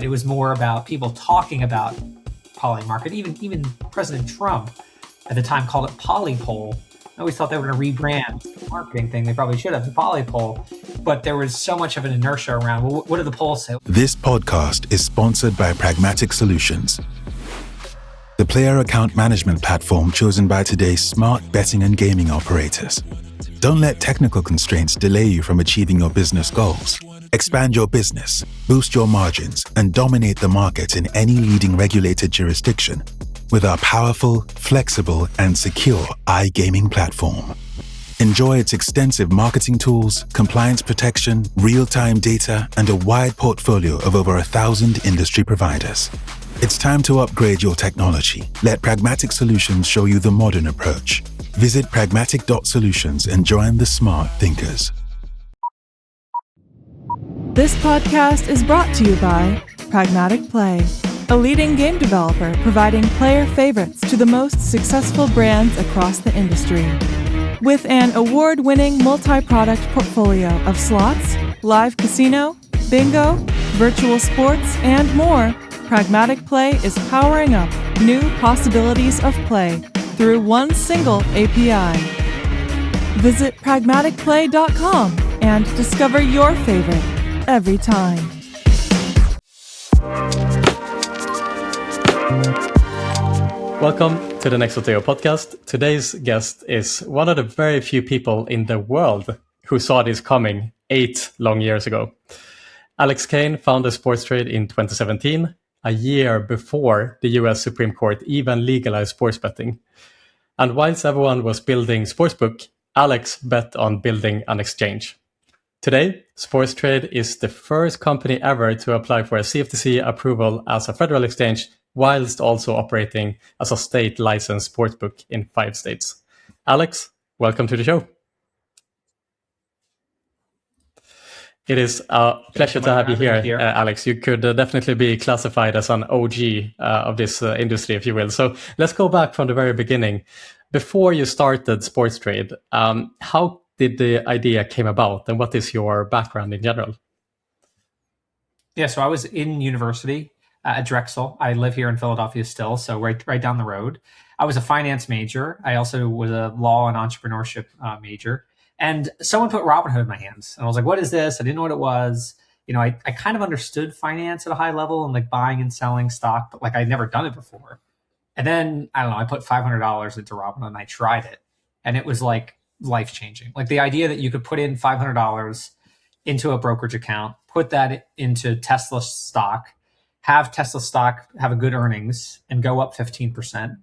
It was more about people talking about poly market. Even President Trump at the time called it polypole. I always thought they were going to rebrand the marketing thing. They probably should have, the polypole. But there was so much of an inertia around, well, what do the polls say? This podcast is sponsored by Pragmatic Solutions, the player account management platform chosen by today's smart betting and gaming operators. Don't let technical constraints delay you from achieving your business goals. Expand your business, boost your margins, and dominate the market in any leading regulated jurisdiction with our powerful, flexible, and secure iGaming platform. Enjoy its extensive marketing tools, compliance protection, real-time data, and a wide portfolio of over 1,000 industry providers. It's time to upgrade your technology. Let Pragmatic Solutions show you the modern approach. Visit pragmatic.solutions and join the smart thinkers. This podcast is brought to you by Pragmatic Play, a leading game developer providing player favorites to the most successful brands across the industry. With an award-winning multi-product portfolio of slots, live casino, bingo, virtual sports, and more, Pragmatic Play is powering up new possibilities of play through one single API. Visit pragmaticplay.com and discover your favorite every time. Welcome to the Next Oteo podcast. Today's guest is one of the very few people in the world who saw this coming 8 long years ago. Alex Kane founded Sporttrade in 2017, a year before the US Supreme Court even legalized sports betting. And whilst everyone was building sportsbook, Alex bet on building an exchange. Today, Sporttrade is the first company ever to apply for a CFTC approval as a federal exchange, whilst also operating as a state licensed sportsbook in 5 states. Alex, welcome to the show. It is a pleasure to have you here, Alex. You could definitely be classified as an OG of this industry, if you will. So let's go back from the very beginning. Before you started Sporttrade, how did the idea came about, and what is your background in general? Yeah, so I was in university at Drexel. I live here in Philadelphia still, so right down the road. I was a finance major. I also was a law and entrepreneurship major. And someone put Robinhood in my hands. And I was like, what is this? I didn't know what it was. You know, I kind of understood finance at a high level and like buying and selling stock, but like I'd never done it before. And then, I don't know, I put $500 into Robinhood and I tried it. And it was like life-changing. Like the idea that you could put in $500 into a brokerage account, put that into Tesla stock, have Tesla stock have a good earnings and go up 15%.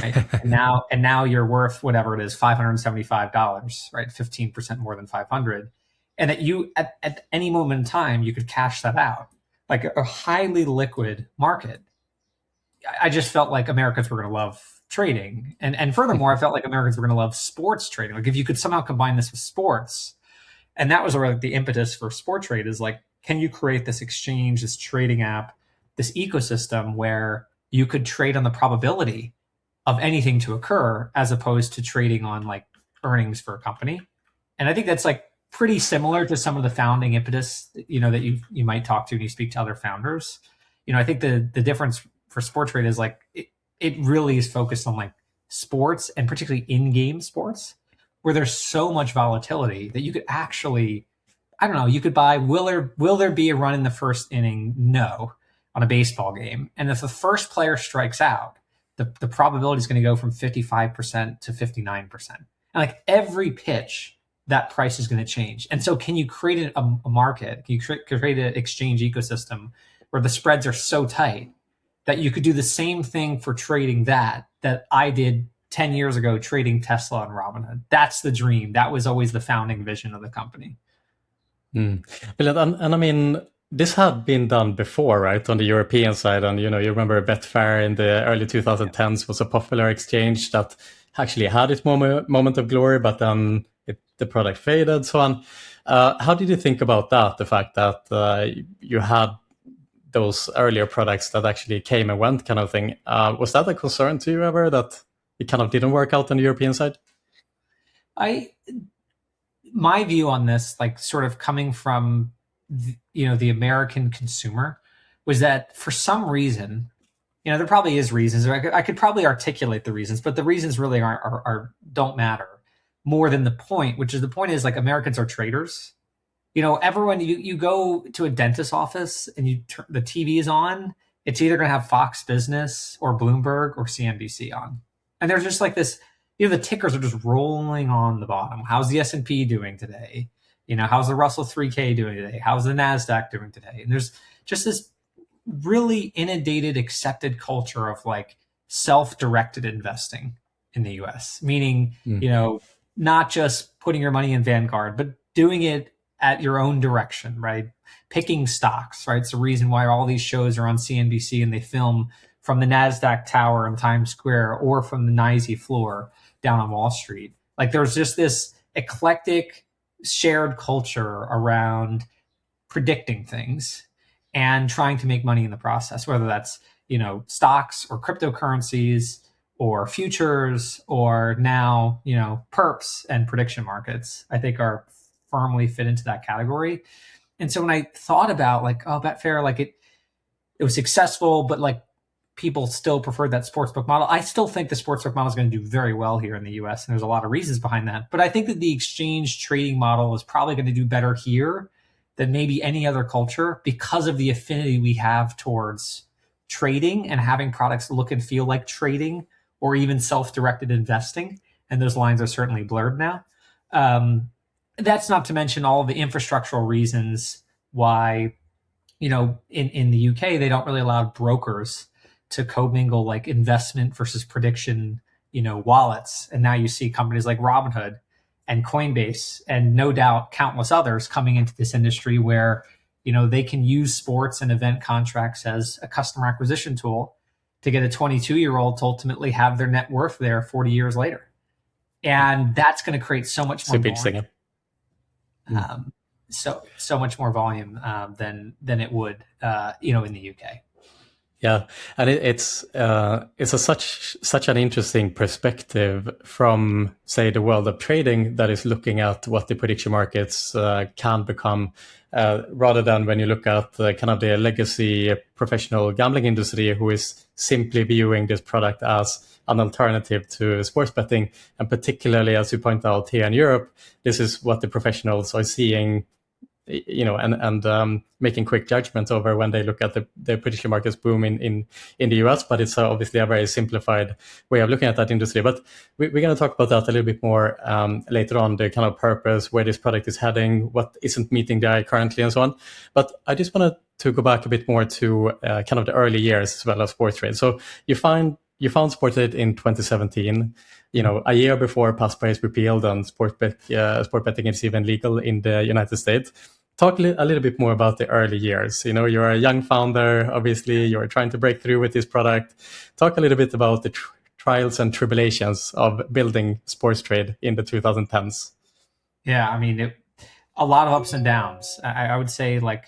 Right? and now you're worth whatever it is, $575, right? 15% more than 500. And that you at any moment in time you could cash that out. Like a highly liquid market. I just felt like Americans were going to love trading. And furthermore, I felt like Americans were going to love sports trading. Like if you could somehow combine this with sports. And that was really the impetus for Sporttrade is like, can you create this exchange, this trading app, this ecosystem where you could trade on the probability of anything to occur as opposed to trading on like earnings for a company. And I think that's like pretty similar to some of the founding impetus, you know, that you might talk to when you speak to other founders. You know, I think the difference for Sporttrade is like, it really is focused on like sports and particularly in-game sports where there's so much volatility that you could actually, I don't know, you could buy, will there be a run in the first inning? No, on a baseball game. And if the first player strikes out, the probability is going to go from 55% to 59%. And like every pitch, that price is going to change. And so can you create a market? Can you create an exchange ecosystem where the spreads are so tight that you could do the same thing for trading that I did 10 years ago, trading Tesla and Robinhood? That's the dream. That was always the founding vision of the company. Brilliant. And I mean, this had been done before, right, on the European side. And, you know, you remember Betfair in the early 2010s was a popular exchange that actually had its moment of glory, but then the product faded, so on. How did you think about that, the fact that you had those earlier products that actually came and went kind of thing? Was that a concern to you ever, that it kind of didn't work out on the European side? My view on this, like sort of coming from the American consumer, was that for some reason, there probably is reasons. I could probably articulate the reasons, but the reasons really don't matter more than the point, which is the point is like Americans are traders. Everyone, you go to a dentist's office and the TV is on, it's either going to have Fox Business or Bloomberg or CNBC on. And there's just like this, the tickers are just rolling on the bottom. How's the S&P doing today? How's the Russell 3000 doing today? How's the NASDAQ doing today? And there's just this really inundated, accepted culture of like self-directed investing in the US, meaning, not just putting your money in Vanguard, but doing it at your own direction, right? Picking stocks, right? It's the reason why all these shows are on CNBC and they film from the NASDAQ tower in Times Square or from the NYSE floor down on Wall Street. Like there's just this eclectic shared culture around predicting things and trying to make money in the process, whether that's, stocks or cryptocurrencies or futures or now, perps and prediction markets, I think are firmly fit into that category. And so when I thought about like, Betfair, like it was successful, but like people still preferred that sportsbook model. I still think the sportsbook model is going to do very well here in the US. And there's a lot of reasons behind that. But I think that the exchange trading model is probably going to do better here than maybe any other culture because of the affinity we have towards trading and having products look and feel like trading or even self-directed investing. And those lines are certainly blurred now. That's not to mention all of the infrastructural reasons why, in the UK, they don't really allow brokers to commingle like investment versus prediction, wallets. And now you see companies like Robinhood and Coinbase and no doubt countless others coming into this industry where, they can use sports and event contracts as a customer acquisition tool to get a 22-year-old to ultimately have their net worth there 40 years later. And that's going to create so much more volume. So much more volume than it would, in the UK. Yeah, and it's such an interesting perspective from, say, the world of trading that is looking at what the prediction markets can become, rather than when you look at kind of the legacy professional gambling industry, who is simply viewing this product as an alternative to sports betting. And particularly, as you point out here in Europe, this is what the professionals are seeing, and making quick judgments over when they look at the prediction markets boom in the US. But it's obviously a very simplified way of looking at that industry. But we're going to talk about that a little bit more later on, the kind of purpose, where this product is heading, what isn't meeting the eye currently, and so on. But I just wanted to go back a bit more to kind of the early years as well as Sporttrade. So you found Sporttrade in 2017, a year before PASPA is repealed and sport betting is even legal in the United States. Talk a little bit more about the early years. You're a young founder, obviously, you're trying to break through with this product. Talk a little bit about the trials and tribulations of building Sporttrade in the 2010s. Yeah, I mean, a lot of ups and downs. I would say like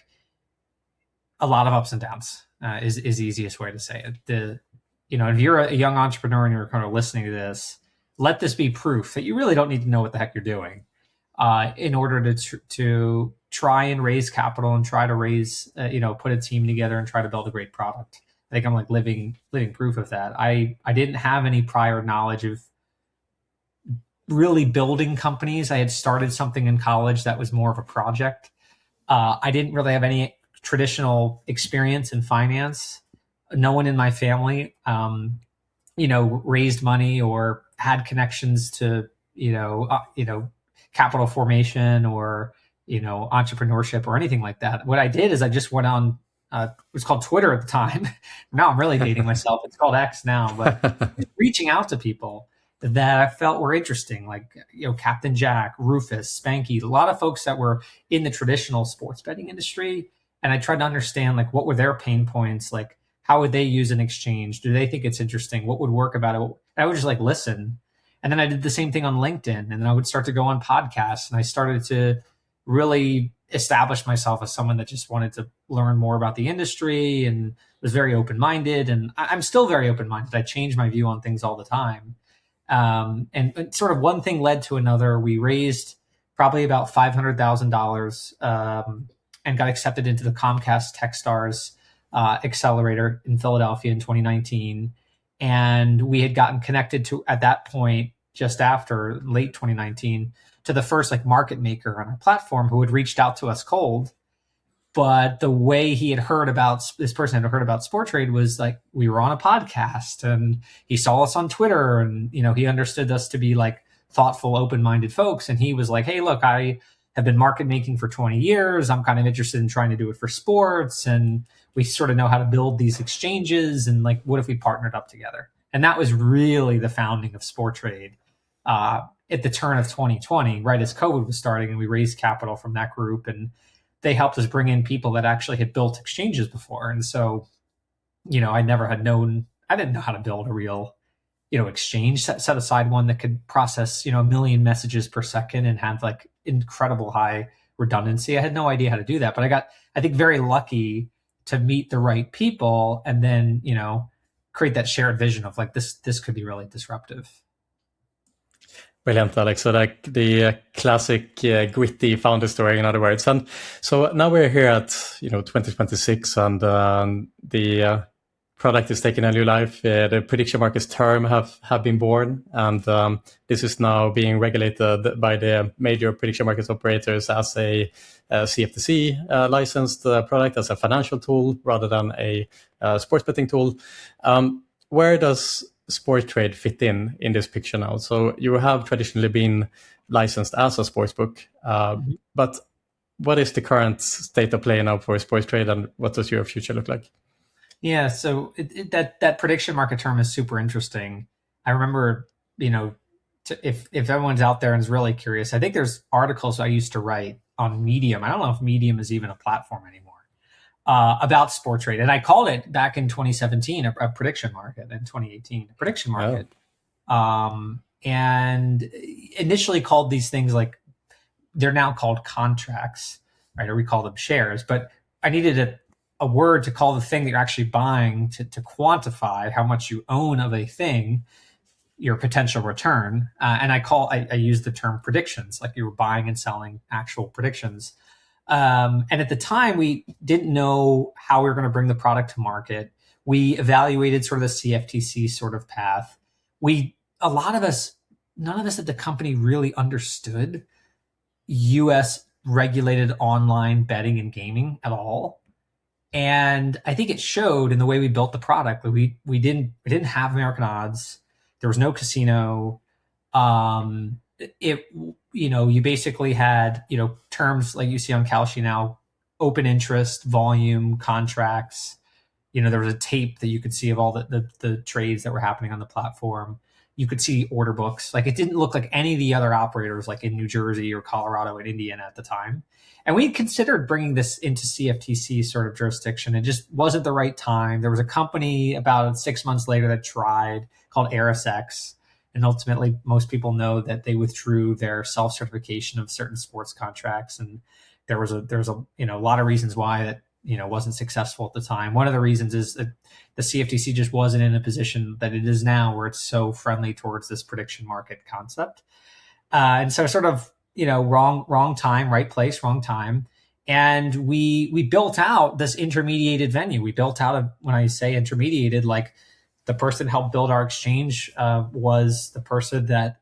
a lot of ups and downs is the easiest way to say it. If you're a young entrepreneur and you're kind of listening to this, let this be proof that you really don't need to know what the heck you're doing in order to try and raise capital and try to raise, put a team together and try to build a great product. I think I'm like living proof of that. I didn't have any prior knowledge of really building companies. I had started something in college that was more of a project. I didn't really have any traditional experience in finance. No one in my family, raised money or had connections to, capital formation or, entrepreneurship or anything like that. What I did is I just went on, it was called Twitter at the time. Now I'm really dating myself. It's called X now, but reaching out to people that I felt were interesting, like, Captain Jack, Rufus, Spanky, a lot of folks that were in the traditional sports betting industry. And I tried to understand, like, what were their pain points? Like, how would they use an exchange? Do they think it's interesting? What would work about it? I would just like listen. And then I did the same thing on LinkedIn, and then I would start to go on podcasts, and I started to really establish myself as someone that just wanted to learn more about the industry and was very open-minded. And I'm still very open-minded. I change my view on things all the time. And sort of one thing led to another. We raised probably about $500,000 and got accepted into the Comcast Techstars accelerator in Philadelphia in 2019. And we had gotten connected to, at that point, just after late 2019, to the first like market maker on our platform who had reached out to us cold. But the way he had heard about, this person had heard about Sporttrade was like, we were on a podcast and he saw us on Twitter, and, you know, he understood us to be like thoughtful, open-minded folks. And he was like, hey, look, I have been market making for 20 years. I'm kind of interested in trying to do it for sports. And we sort of know how to build these exchanges. And like, what if we partnered up together? And that was really the founding of Sporttrade at the turn of 2020, right as COVID was starting. And we raised capital from that group, and they helped us bring in people that actually had built exchanges before. And so, you know, I didn't know how to build a real, you know, exchange, set aside one that could process, you know, 1 million messages per second and have like incredible high redundancy. I had no idea how to do that, but I got, I think, very lucky to meet the right people and then, you know, create that shared vision of like, this could be really disruptive. Brilliant, Alex. So like the classic gritty founder story, in other words. And so now we're here at, you know, 2026, and the product is taking a new life. The prediction markets term have been born, and this is now being regulated by the major prediction markets operators as a CFTC licensed product, as a financial tool rather than a sports betting tool. Where does Sporttrade fit in this picture now? So you have traditionally been licensed as a sportsbook, but what is the current state of play now for Sporttrade, and what does your future look like? Yeah, so that prediction market term is super interesting. I remember, you know, if everyone's out there and is really curious, I think there's articles I used to write on Medium. I don't know if Medium is even a platform anymore. About Sporttrade, and I called it back in 2017 a prediction market, in 2018 a prediction market, and initially called these things, like, they're now called contracts, right? Or we call them shares, but I needed a word to call the thing that you're actually buying to quantify how much you own of a thing, your potential return, and I used the term predictions, like you were buying and selling actual predictions. And at the time, we didn't know how we were going to bring the product to market. We evaluated sort of the CFTC sort of path. None of us at the company really understood US regulated online betting and gaming at all. And I think it showed in the way we built the product. We didn't have American odds. There was no casino. You know, you basically had, you know, terms like you see on Kalshi now, open interest, volume, contracts. You know, there was a tape that you could see of all the trades that were happening on the platform. You could see order books. Like, it didn't look like any of the other operators, like in New Jersey or Colorado and Indiana at the time. And we considered bringing this into CFTC sort of jurisdiction. It just wasn't the right time. There was a company about 6 months later that tried, called ErisX. And ultimately, most people know that they withdrew their self-certification of certain sports contracts, and there was a you know, a lot of reasons why that, you know, wasn't successful at the time. One of the reasons is that the CFTC just wasn't in a position that it is now, where it's so friendly towards this prediction market concept, and so sort of, you know, wrong time, right place, wrong time. And we built out this intermediated venue. We built out when I say intermediated, like, the person helped build our exchange was the person that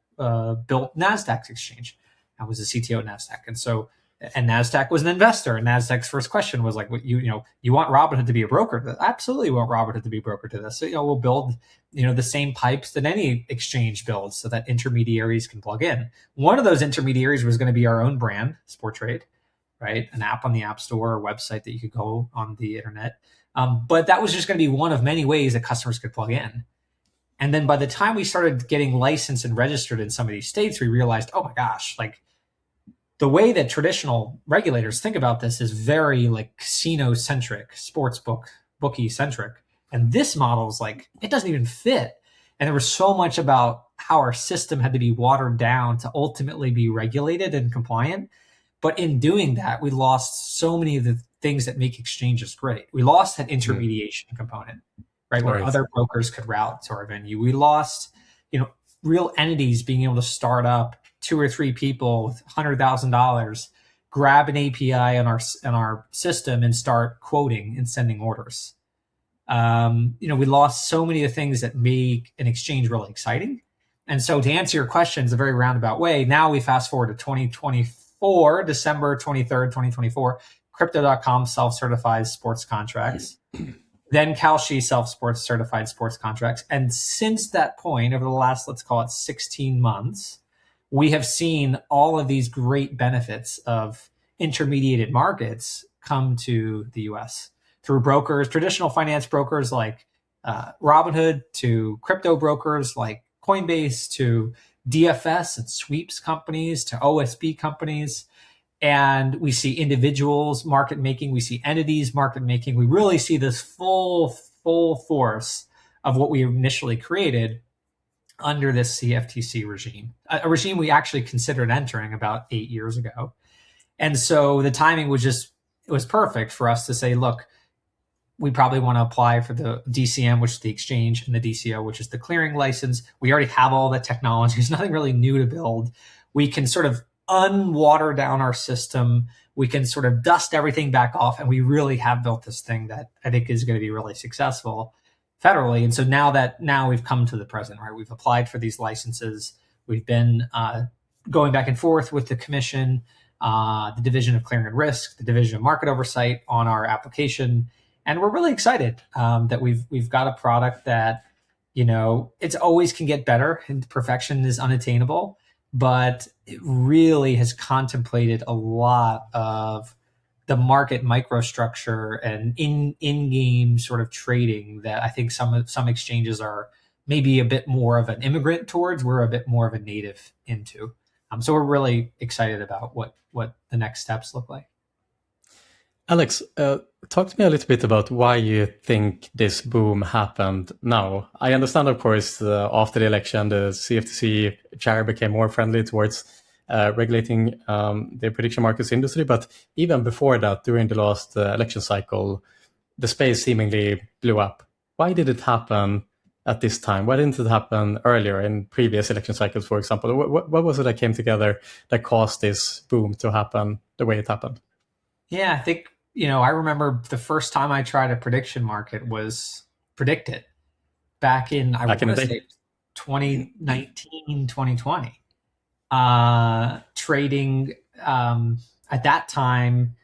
built NASDAQ's exchange. I was the CTO at NASDAQ. And NASDAQ was an investor. And NASDAQ's first question was like, you want Robinhood to be a broker? Absolutely want Robinhood to be a broker to this. So, you know, we'll build, you know, the same pipes that any exchange builds so that intermediaries can plug in. One of those intermediaries was going to be our own brand, Sporttrade, right? An app on the App Store, a website that you could go on the internet. But that was just going to be one of many ways that customers could plug in. And then by the time we started getting licensed and registered in some of these states, we realized, oh my gosh, like, the way that traditional regulators think about this is very like casino-centric, bookie-centric. And this model is like, it doesn't even fit. And there was so much about how our system had to be watered down to ultimately be regulated and compliant. But in doing that, we lost so many of the things that make exchanges great. We lost that intermediation component, right? Where other brokers could route to our venue. We lost, you know, real entities being able to start up 2 or 3 people with $100,000, grab an API on our system and start quoting and sending orders. We lost so many of the things that make an exchange really exciting. And so to answer your question in a very roundabout way, now we fast forward to 2024, December 23rd, 2024, Crypto.com self-certified sports contracts. Then Kalshi self-certified sports contracts. And since that point, over the last, let's call it 16 months, we have seen all of these great benefits of intermediated markets come to the US through brokers, traditional finance brokers like Robinhood, to crypto brokers like Coinbase, to DFS and sweeps companies, to OSB companies. And we see individuals market making, we see entities market making. We really see this full force of what we initially created under this CFTC regime, a regime we actually considered entering about 8 years ago. And so the timing was it was perfect for us to say, look, we probably want to apply for the DCM, which is the exchange, and the DCO, which is the clearing license. We already have all the technology. There's nothing really new to build. We can sort of unwater down our system. We can sort of dust everything back off. And we really have built this thing that I think is going to be really successful federally. And so now we've come to the present, right? We've applied for these licenses. We've been going back and forth with the commission, the Division of Clearing and Risk, the Division of Market Oversight on our application. And we're really excited that we've got a product that, it's always can get better and perfection is unattainable, but it really has contemplated a lot of the market microstructure and in-game sort of trading that I think some exchanges are maybe a bit more of an immigrant towards. We're a bit more of a native into. So we're really excited about what the next steps look like. Alex, talk to me a little bit about why you think this boom happened now. I understand, of course, after the election, the CFTC chair became more friendly towards regulating the prediction markets industry. But even before that, during the last election cycle, the space seemingly blew up. Why did it happen at this time? Why didn't it happen earlier in previous election cycles, for example? What was it that came together that caused this boom to happen the way it happened? Yeah, I think, I remember the first time I tried a prediction market was PredictIt back in, I want to say 2019, 2020. Trading, at that time,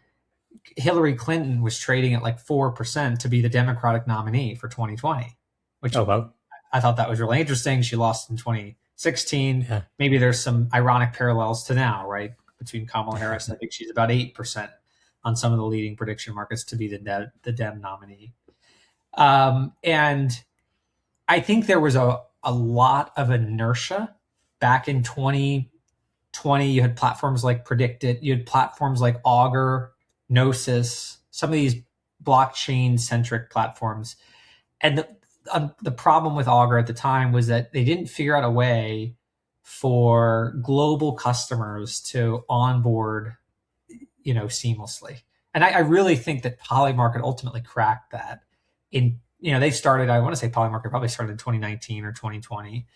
Hillary Clinton was trading at like 4% to be the Democratic nominee for 2020, which I thought that was really interesting. She lost in 2016. Yeah. Maybe there's some ironic parallels to now, right? Between Kamala Harris, I think she's about 8% on some of the leading prediction markets to be the Dem nominee. And I think there was a lot of inertia back in 2020. You had platforms like PredictIt, you had platforms like Augur, Gnosis, some of these blockchain-centric platforms. And the problem with Augur at the time was that they didn't figure out a way for global customers to onboard seamlessly. And I really think that Polymarket ultimately cracked that. They started, I want to say Polymarket probably started in 2019 or 2020.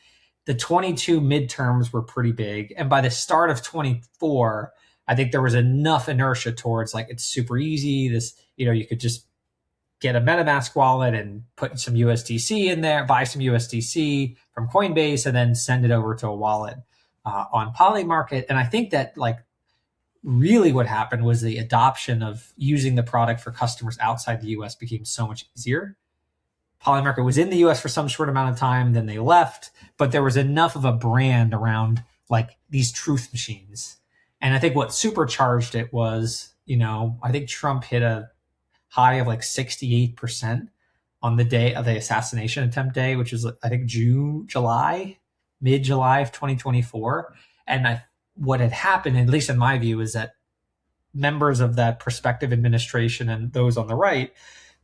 The 22 midterms were pretty big. And by the start of 24, I think there was enough inertia towards like, it's super easy. This, you could just get a MetaMask wallet and put some USDC in there, buy some USDC from Coinbase, and then send it over to a wallet on Polymarket. And I think that really what happened was the adoption of using the product for customers outside the US became so much easier. Polymarket was in the US for some short amount of time, then they left, but there was enough of a brand around like these truth machines. And I think what supercharged it was, I think Trump hit a high of like 68% on the day of the assassination attempt day, which is I think mid-July of 2024. And what had happened, at least in my view, is that members of that prospective administration and those on the right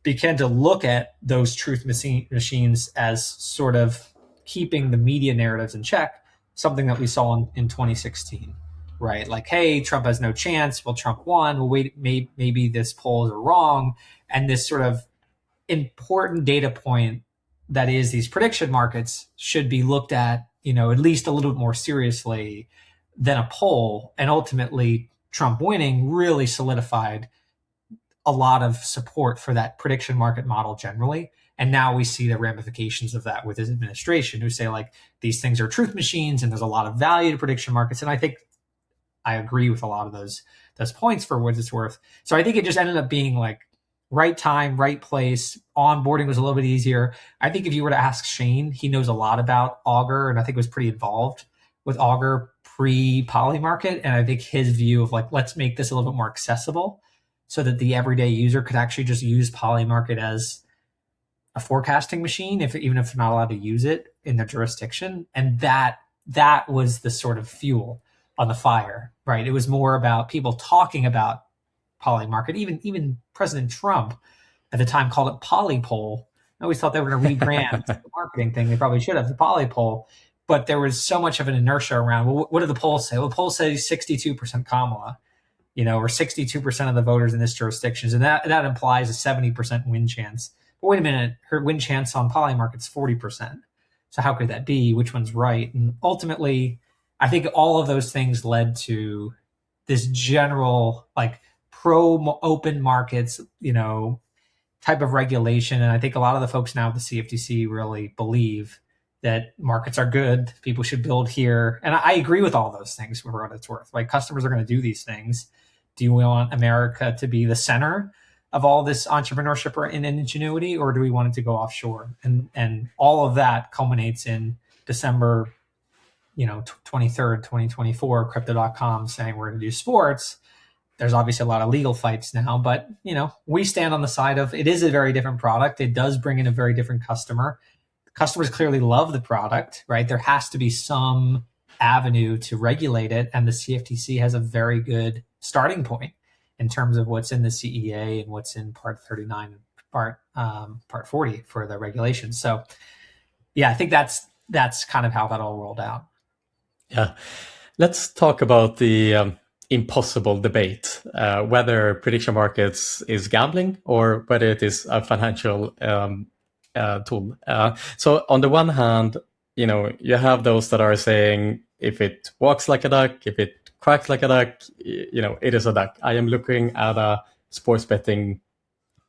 began to look at those truth machines as sort of keeping the media narratives in check, something that we saw in 2016, right? Like, hey, Trump has no chance. Well, Trump won. Well, wait, maybe this polls are wrong. And this sort of important data point that is these prediction markets should be looked at, at least a little bit more seriously than a poll. And ultimately, Trump winning really solidified a lot of support for that prediction market model generally. And now we see the ramifications of that with his administration, who say like these things are truth machines and there's a lot of value to prediction markets. And I think I agree with a lot of those points for what it's worth. So I think it just ended up being like right time, right place. Onboarding was a little bit easier. I think if you were to ask Shane, he knows a lot about Augur, and I think was pretty involved with Augur pre-Poly market. And I think his view of like, let's make this a little bit more accessible so that the everyday user could actually just use Poly market as a forecasting machine, even if they're not allowed to use it in their jurisdiction. And that was the sort of fuel on the fire, right? It was more about people talking about Poly market. Even President Trump at the time called it Polypoll. I always thought they were going to rebrand the marketing thing. They probably should have, the Polypoll. But there was so much of an inertia around, well, what do the polls say? Well, the polls say 62% Kamala, or 62% of the voters in this jurisdiction. And that implies a 70% win chance. But wait a minute, her win chance on Poly market's 40%. So how could that be? Which one's right? And ultimately, I think all of those things led to this general like pro open markets, type of regulation. And I think a lot of the folks now at the CFTC really believe that markets are good. People should build here. And I agree with all those things for what it's worth. Like customers are going to do these things. Do you want America to be the center of all this entrepreneurship and ingenuity, or do we want it to go offshore? And all of that culminates in December 23rd, 2024, Crypto.com saying we're going to do sports. There's obviously a lot of legal fights now, but we stand on the side of it is a very different product. It does bring in a very different customer. Customers clearly love the product, right? There has to be some avenue to regulate it, and the CFTC has a very good starting point in terms of what's in the CEA and what's in Part 39 and Part 40 for the regulations. So, yeah, I think that's kind of how that all rolled out. Yeah, let's talk about the impossible debate whether prediction markets is gambling or whether it is a financial tool. So on the one hand, you have those that are saying if it walks like a duck, if it quacks like a duck, it is a duck. I am looking at a sports betting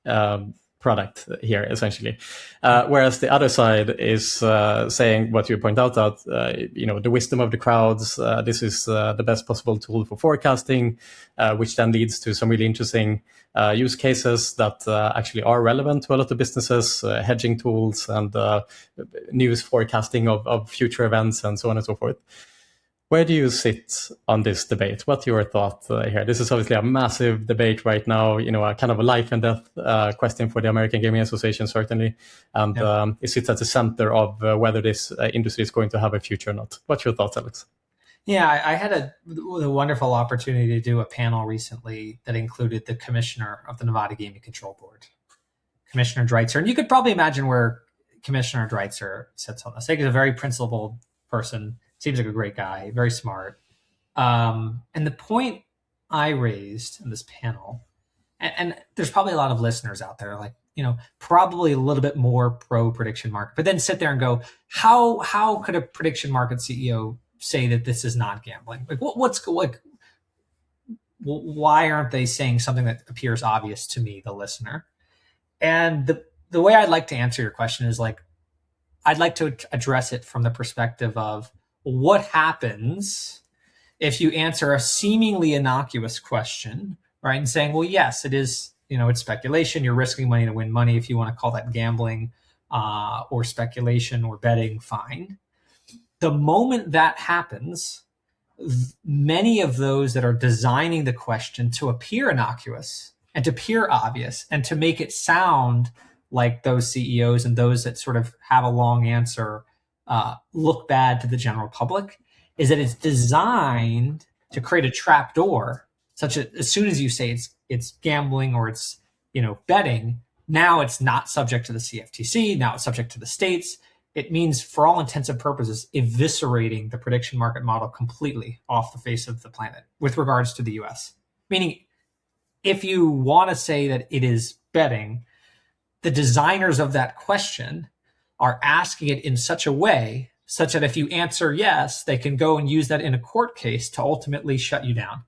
product here, essentially. Whereas the other side is saying what you point out that, the wisdom of the crowds, this is the best possible tool for forecasting, which then leads to some really interesting use cases that actually are relevant to a lot of businesses, hedging tools and news forecasting of future events and so on and so forth. Where do you sit on this debate? What's your thought here? This is obviously a massive debate right now, a kind of a life and death question for the American Gaming Association, certainly. And it sits at the center of whether this industry is going to have a future or not. What's your thoughts, Alex? Yeah, I had a wonderful opportunity to do a panel recently that included the commissioner of the Nevada Gaming Control Board, Commissioner Dreitzer. And you could probably imagine where Commissioner Dreitzer sits on this. I think he's a very principled person. Seems like a great guy, very smart. And the point I raised in this panel, and there's probably a lot of listeners out there, like, probably a little bit more pro prediction market, but then sit there and go, how could a prediction market CEO say that this is not gambling? Like, why aren't they saying something that appears obvious to me, the listener? And the way I'd like to answer your question is like, I'd like to address it from the perspective of, what happens if you answer a seemingly innocuous question, right? And saying, well, yes, it is, it's speculation. You're risking money to win money. If you want to call that gambling or speculation or betting, fine. The moment that happens, many of those that are designing the question to appear innocuous and to appear obvious and to make it sound like those CEOs and those that sort of have a long answer look bad to the general public, is that it's designed to create a trap door, such that as soon as you say it's gambling or it's betting, now it's not subject to the CFTC. Now it's subject to the states. It means, for all intents and purposes, eviscerating the prediction market model completely off the face of the planet with regards to the U.S. Meaning, if you want to say that it is betting, the designers of that question are asking it in such a way such that if you answer yes, they can go and use that in a court case to ultimately shut you down.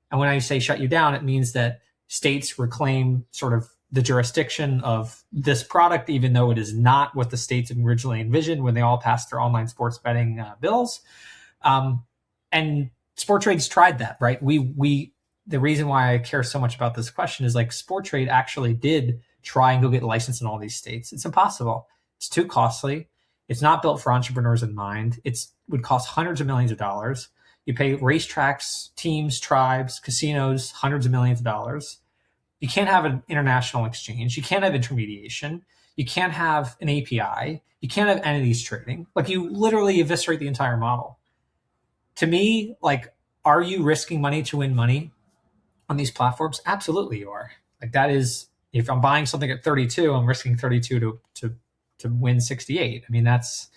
And when I say shut you down, it means that states reclaim sort of the jurisdiction of this product, even though it is not what the states originally envisioned when they all passed their online sports betting bills. And Sporttrade's tried that, right? The reason why I care so much about this question is like Sporttrade actually did try and go get licensed in all these states. It's impossible. It's too costly. It's not built for entrepreneurs in mind. It would cost hundreds of millions of dollars. You pay racetracks, teams, tribes, casinos, hundreds of millions of dollars. You can't have an international exchange. You can't have intermediation. You can't have an API. You can't have entities trading. Like, you literally eviscerate the entire model. To me, like, are you risking money to win money on these platforms? Absolutely you are. Like, that is, if I'm buying something at 32, I'm risking 32 to win 68. I mean, that's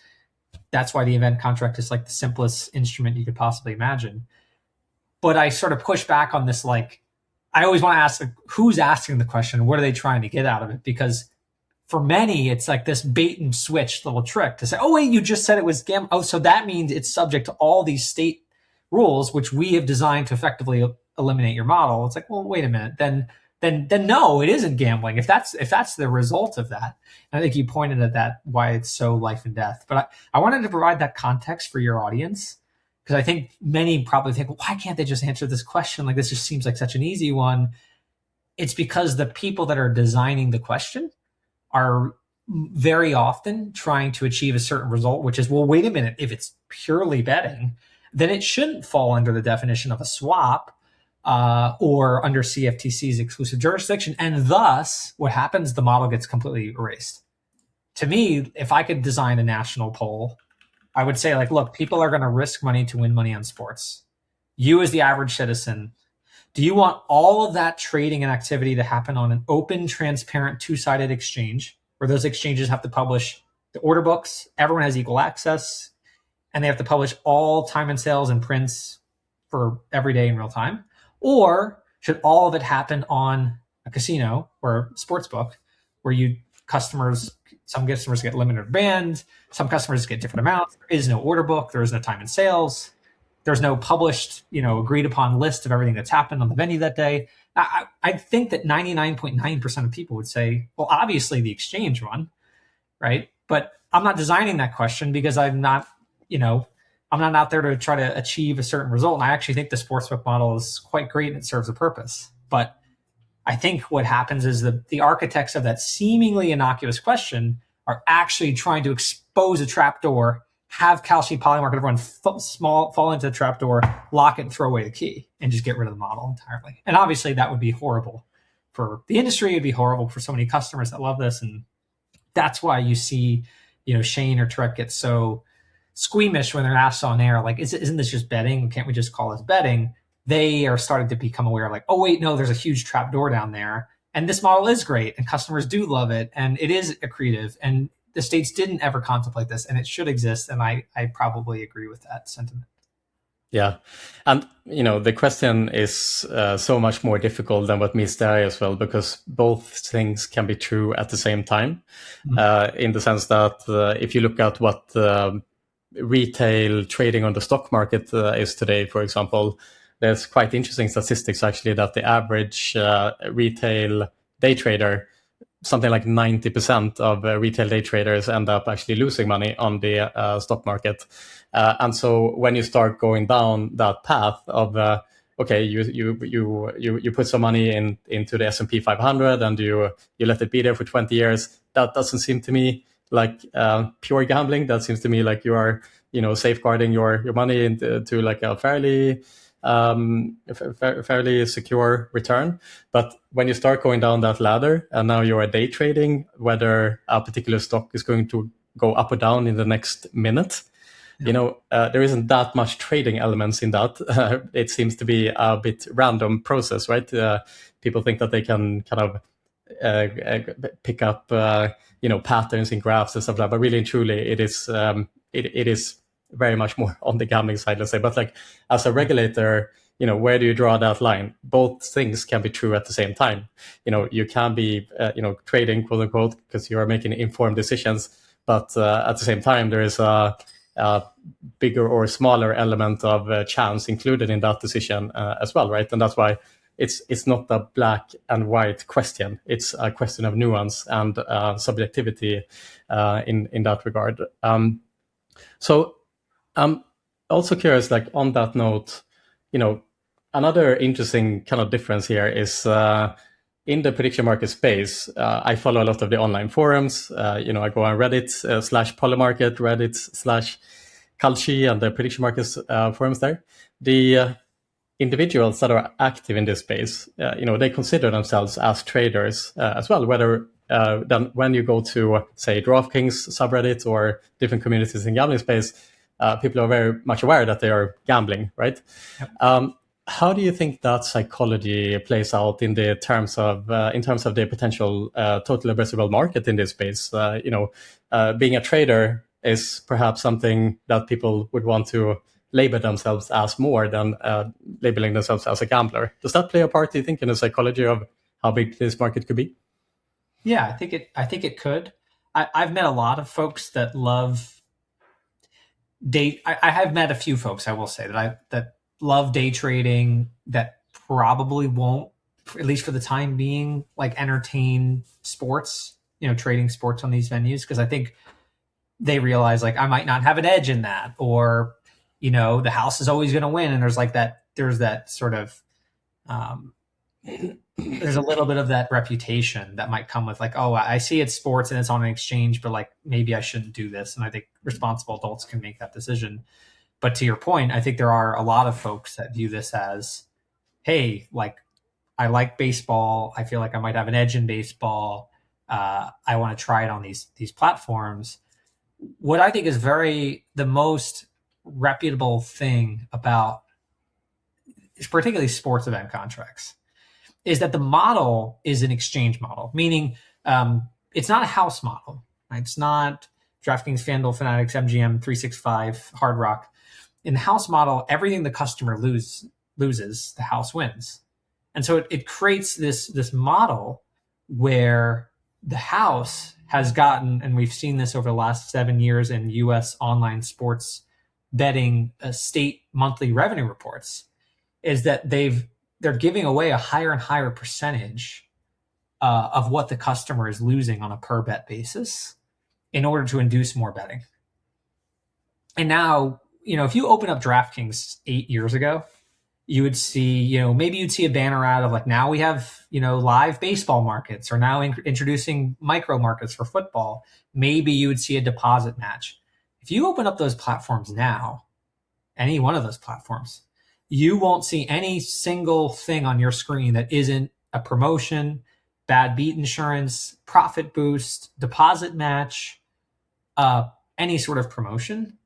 why the event contract is like the simplest instrument you could possibly imagine. But I sort of push back on this, like, I always want to ask, like, who's asking the question? What are they trying to get out of it? Because for many, it's like this bait and switch little trick to say, oh, wait, you just said it was gambling. Oh, so that means it's subject to all these state rules, which we have designed to effectively eliminate your model. It's like, well, wait a minute. Then no, it isn't gambling. If that's the result of that. And I think you pointed at that, why it's so life and death. But I wanted to provide that context for your audience, because I think many probably think, well, why can't they just answer this question? Like, this just seems like such an easy one. It's because the people that are designing the question are very often trying to achieve a certain result, which is, well, wait a minute, if it's purely betting, then it shouldn't fall under the definition of a swap or under CFTC's exclusive jurisdiction. And thus, what happens, the model gets completely erased. To me, if I could design a national poll, I would say, like, look, people are going to risk money to win money on sports. You as the average citizen, do you want all of that trading and activity to happen on an open, transparent, two-sided exchange where those exchanges have to publish the order books, everyone has equal access, and they have to publish all time and sales and prints for every day in real time? Or should all of it happen on a casino or sports book where some customers get limited bands, some customers get different amounts, there is no order book, there is no time and sales, there's no published, agreed upon list of everything that's happened on the venue that day? I think that 99.9% of people would say, well, obviously the exchange one, right? But I'm not designing that question because I'm not out there to try to achieve a certain result. And I actually think the sportsbook model is quite great and it serves a purpose. But I think what happens is the architects of that seemingly innocuous question are actually trying to expose a trapdoor, have Kalshi polymarket everyone fall into the trapdoor, lock it and throw away the key and just get rid of the model entirely. And obviously that would be horrible for the industry. It'd be horrible for so many customers that love this. And that's why you see, Shane or Trek get so squeamish when they're asked on air, like, isn't this just betting? Can't we just call this betting? They are starting to become aware, like, oh, wait, no, there's a huge trapdoor down there. And this model is great and customers do love it. And it is accretive. And the states didn't ever contemplate this and it should exist. And I probably agree with that sentiment. Yeah. And, the question is so much more difficult than what meets the eye as well, because both things can be true at the same time, in the sense that if you look at what retail trading on the stock market is today, for example, there's quite interesting statistics actually that the average retail day trader, something like 90% of retail day traders end up actually losing money on the stock market. And so when you start going down that path of, okay, you put some money into the S&P 500 and you let it be there for 20 years, that doesn't seem to me like pure gambling. That seems to me like you are, safeguarding your money into like a fairly secure return. But when you start going down that ladder and now you are day trading whether a particular stock is going to go up or down in the next minute, there isn't that much trading elements in that. It seems to be a bit random process, right? People think that they can kind of pick up patterns in graphs and stuff like that, but really and truly it is very much more on the gambling side, let's say. But like, as a regulator, where do you draw that line? Both things can be true at the same time. You can be trading, quote unquote, because you are making informed decisions, but at the same time there is a bigger or smaller element of chance included in that decision as well, right? And that's why it's not a black and white question. It's a question of nuance and subjectivity in that regard. So I'm also curious, like on that note, another interesting kind of difference here is in the prediction market space. I follow a lot of the online forums. I go on Reddit /Polymarket, Reddit /Kalshi, and the prediction markets forums there. The individuals that are active in this space, they consider themselves as traders as well, whether then when you go to, say, DraftKings subreddit or different communities in gambling space, people are very much aware that they are gambling, right? Yep. How do you think that psychology plays out in terms of the potential total addressable market in this space? Being a trader is perhaps something that people would want to label themselves as more than labeling themselves as a gambler. Does that play a part, do you think, in the psychology of how big this market could be? Yeah, I think it could. I've met a lot of folks that love I have met a few folks, I will say, that love day trading, that probably won't, at least for the time being, like entertain sports, trading sports on these venues, because I think they realize like I might not have an edge in that, or the house is always going to win, and there's that sort of there's a little bit of that reputation that might come with like, oh, I see it's sports and it's on an exchange, but like maybe I shouldn't do this. And I think responsible adults can make that decision. But to your point, I think there are a lot of folks that view this as, hey, like I like baseball. I feel like I might have an edge in baseball. I want to try it on these platforms. What I think is the most reputable thing about particularly sports event contracts is that the model is an exchange model, meaning it's not a house model. Right? It's not DraftKings, FanDuel, Fanatics, MGM, 365, Hard Rock. In the house model, everything the customer loses, the house wins. And so it creates this model where the house has gotten, and we've seen this over the last 7 years in U.S. online sports betting state monthly revenue reports, is that they're giving away a higher and higher percentage of what the customer is losing on a per bet basis in order to induce more betting. And now, if you open up DraftKings 8 years ago, you would see, maybe you'd see a banner ad of like, now we have, live baseball markets, or now introducing micro markets for football. Maybe you would see a deposit match. If you open up those platforms now, any one of those platforms, you won't see any single thing on your screen that isn't a promotion, bad beat insurance, profit boost, deposit match, any sort of promotion,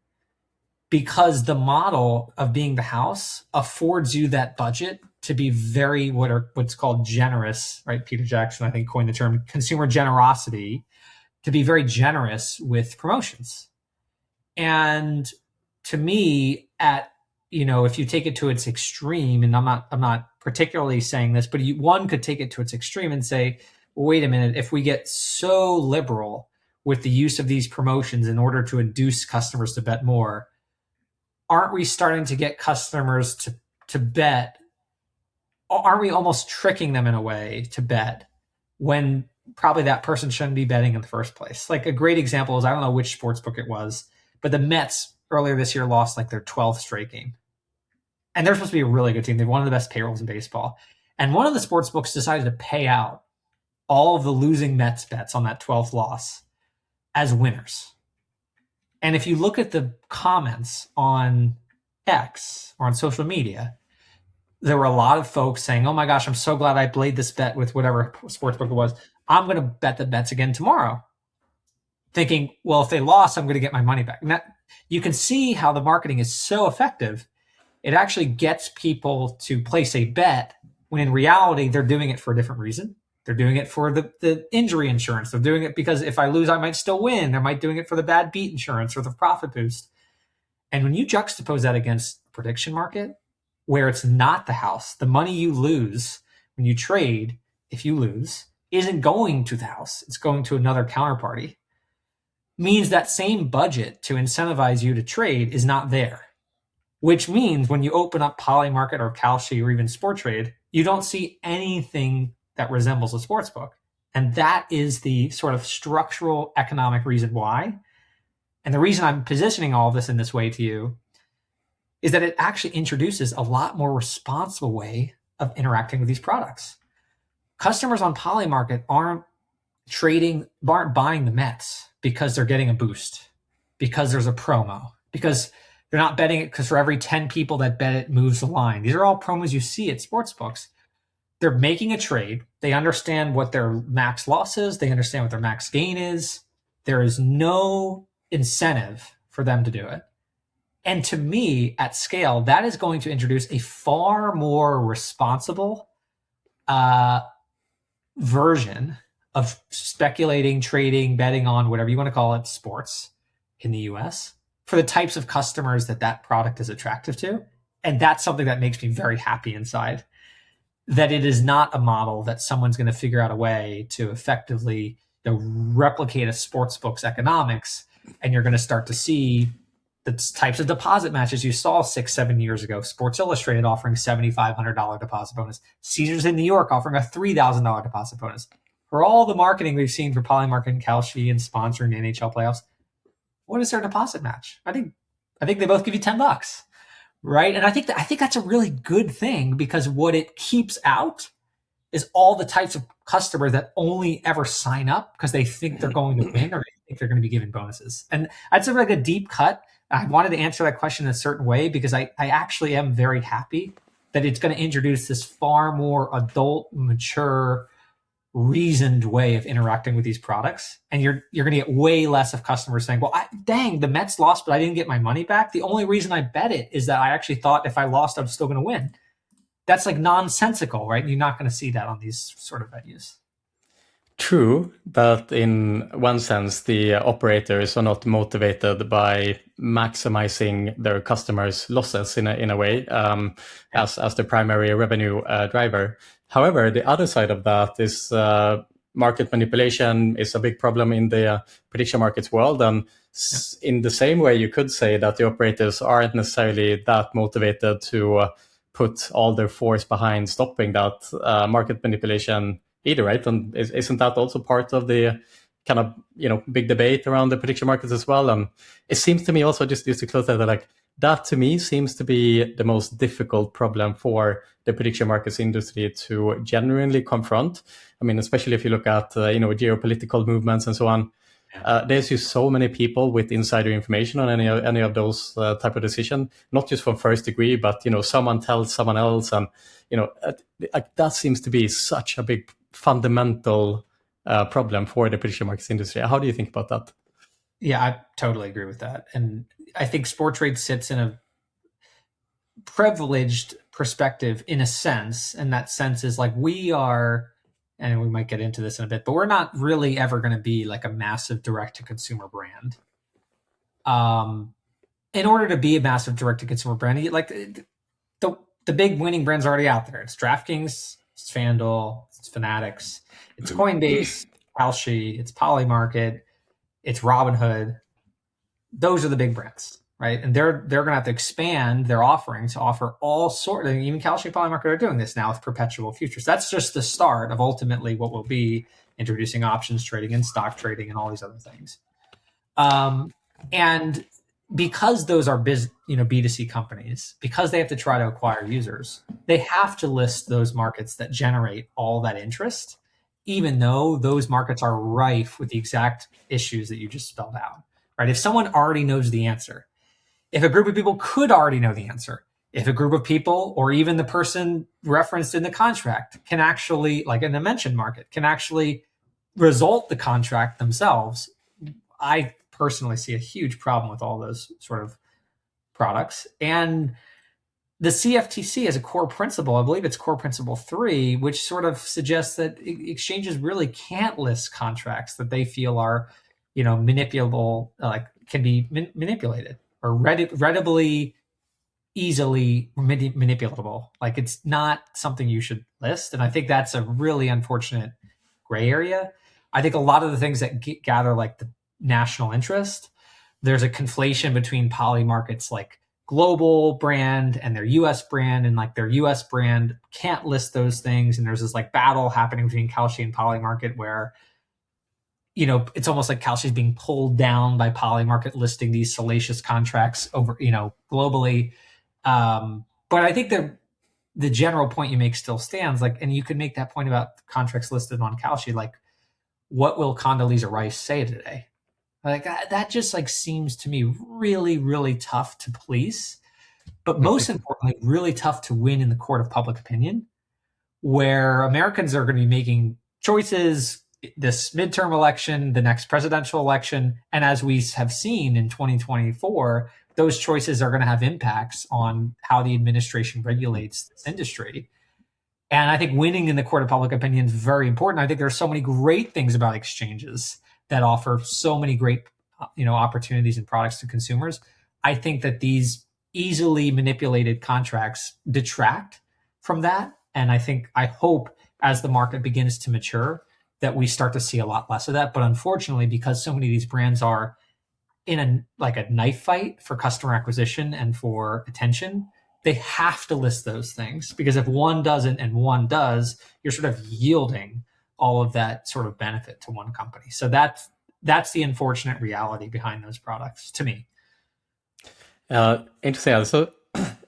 because the model of being the house affords you that budget to be very what's called generous, right? Peter Jackson, I think, coined the term consumer generosity, to be very generous with promotions. And to me, if you take it to its extreme, and I'm not particularly saying this, but one could take it to its extreme and say, well, wait a minute, if we get so liberal with the use of these promotions in order to induce customers to bet more, aren't we starting to get customers to bet? Aren't we almost tricking them in a way to bet when probably that person shouldn't be betting in the first place? Like a great example is, I don't know which sportsbook it was, but the Mets earlier this year lost like their 12th straight game. And they're supposed to be a really good team. They're one of the best payrolls in baseball. And one of the sports books decided to pay out all of the losing Mets bets on that 12th loss as winners. And if you look at the comments on X or on social media, there were a lot of folks saying, oh my gosh, I'm so glad I played this bet with whatever sportsbook it was. I'm going to bet the bets again tomorrow. Thinking, well, if they lost, I'm going to get my money back. And that, you can see how the marketing is so effective. It actually gets people to place a bet when in reality, they're doing it for a different reason. They're doing it for the injury insurance. They're doing it because if I lose, I might still win. They might doing it for the bad beat insurance or the profit boost. And when you juxtapose that against the prediction market, where it's not the house, the money you lose when you trade, if you lose, isn't going to the house. It's going to another counterparty. Means that same budget to incentivize you to trade is not there. which means when you open up Polymarket or Kalshi or even Sporttrade, you don't see anything that resembles a sportsbook. And that is the sort of structural economic reason why. And the reason I'm positioning all of this in this way to you is that it actually introduces a lot more responsible way of interacting with these products. Customers on Polymarket aren't buying the Mets because they're getting a boost, because there's a promo, because they're not betting it because for every 10 people that bet it moves the line. These are all promos you see at sportsbooks. They're making a trade. They understand what their max loss is. They understand what their max gain is. There is no incentive for them to do it. And to me, at scale, that is going to introduce a far more responsible version of speculating, trading, betting on, whatever you want to call it, sports in the US for the types of customers that product is attractive to. And that's something that makes me very happy inside, that it is not a model that someone's going to figure out a way to effectively replicate a sportsbook's economics. And you're going to start to see the types of deposit matches you saw 6-7 years ago. Sports Illustrated offering $7,500 deposit bonus. Caesars in New York offering a $3,000 deposit bonus. For all the marketing we've seen for Polymarket and Kalshi and sponsoring the NHL playoffs, what is their deposit match? I think they both give you $10, right? And I think that's a really good thing, because what it keeps out is all the types of customers that only ever sign up because they think they're going to win or they think they're going to be given bonuses. And I'd say like a deep cut. I wanted to answer that question in a certain way because I actually am very happy that it's going to introduce this far more adult, mature, reasoned way of interacting with these products. And you're going to get way less of customers saying, well, dang, the Mets lost, but I didn't get my money back. The only reason I bet it is that I actually thought if I lost, I'm still going to win. That's like nonsensical, right? You're not going to see that on these sort of venues. True, but in one sense, the operators are not motivated by maximizing their customers' losses in a way as the primary revenue driver. However, the other side of that is market manipulation is a big problem in the prediction markets world. And in the same way, you could say that the operators aren't necessarily that motivated to put all their force behind stopping that market manipulation either, right? And isn't that also part of the kind of big debate around the prediction markets as well? And it seems to me also, just to close that, like that to me seems to be the most difficult problem for the prediction markets industry to genuinely confront. I mean, especially if you look at geopolitical movements and so on. There's just so many people with insider information on any of those type of decision, not just from first degree, but someone tells someone else, and that seems to be such a big fundamental problem for the prediction markets industry. How do you think about that? Yeah, I totally agree with that, and I think Sporttrade sits in a privileged perspective in a sense, and that sense is like we are. And we might get into this in a bit, but we're not really ever going to be like a massive direct-to-consumer brand. In order to be a massive direct-to-consumer brand, like the big winning brands are already out there. It's DraftKings, it's FanDuel, it's Fanatics, it's Coinbase, Kalshi, it's Polymarket, it's Robinhood. Those are the big brands, right? And they're going to have to expand their offerings to offer all sorts. Even Kalshi and Polymarket are doing this now with perpetual futures. That's just the start of ultimately what will be introducing options trading and stock trading and all these other things. And because those are B2C companies, because they have to try to acquire users, they have to list those markets that generate all that interest, even though those markets are rife with the exact issues that you just spelled out, right? If someone already knows the answer, if a group of people could already know the answer, if a group of people or even the person referenced in the contract can actually, like in the mentioned market, can actually result the contract themselves, I personally see a huge problem with all those sort of products. And the CFTC has a core principle, I believe it's core principle 3, which sort of suggests that exchanges really can't list contracts that they feel are, manipulable, like can be manipulated or readily, easily manipulatable. Like it's not something you should list. And I think that's a really unfortunate gray area. I think a lot of the things that gather like the national interest, there's a conflation between Polymarket's like global brand and their US brand, and like their US brand can't list those things. And there's this like battle happening between Kalshi and Polymarket where, you know, it's almost like Kalshi is being pulled down by Polymarket listing these salacious contracts over, you know, globally. But I think the general point you make still stands. Like, and you can make that point about contracts listed on Kalshi. Like, what will Condoleezza Rice say today? Like that just like seems to me really, really tough to police, but most importantly, really tough to win in the court of public opinion, where Americans are going to be making choices this midterm election, the next presidential election. And as we have seen in 2024, those choices are going to have impacts on how the administration regulates this industry. And I think winning in the court of public opinion is very important. I think there are so many great things about exchanges that offer so many great, you know, opportunities and products to consumers. I think that these easily manipulated contracts detract from that. And I hope as the market begins to mature that we start to see a lot less of that. But unfortunately, because so many of these brands are in a knife fight for customer acquisition and for attention, they have to list those things, because if one doesn't and one does, you're sort of yielding all of that sort of benefit to one company. So that's the unfortunate reality behind those products to me. Interesting. So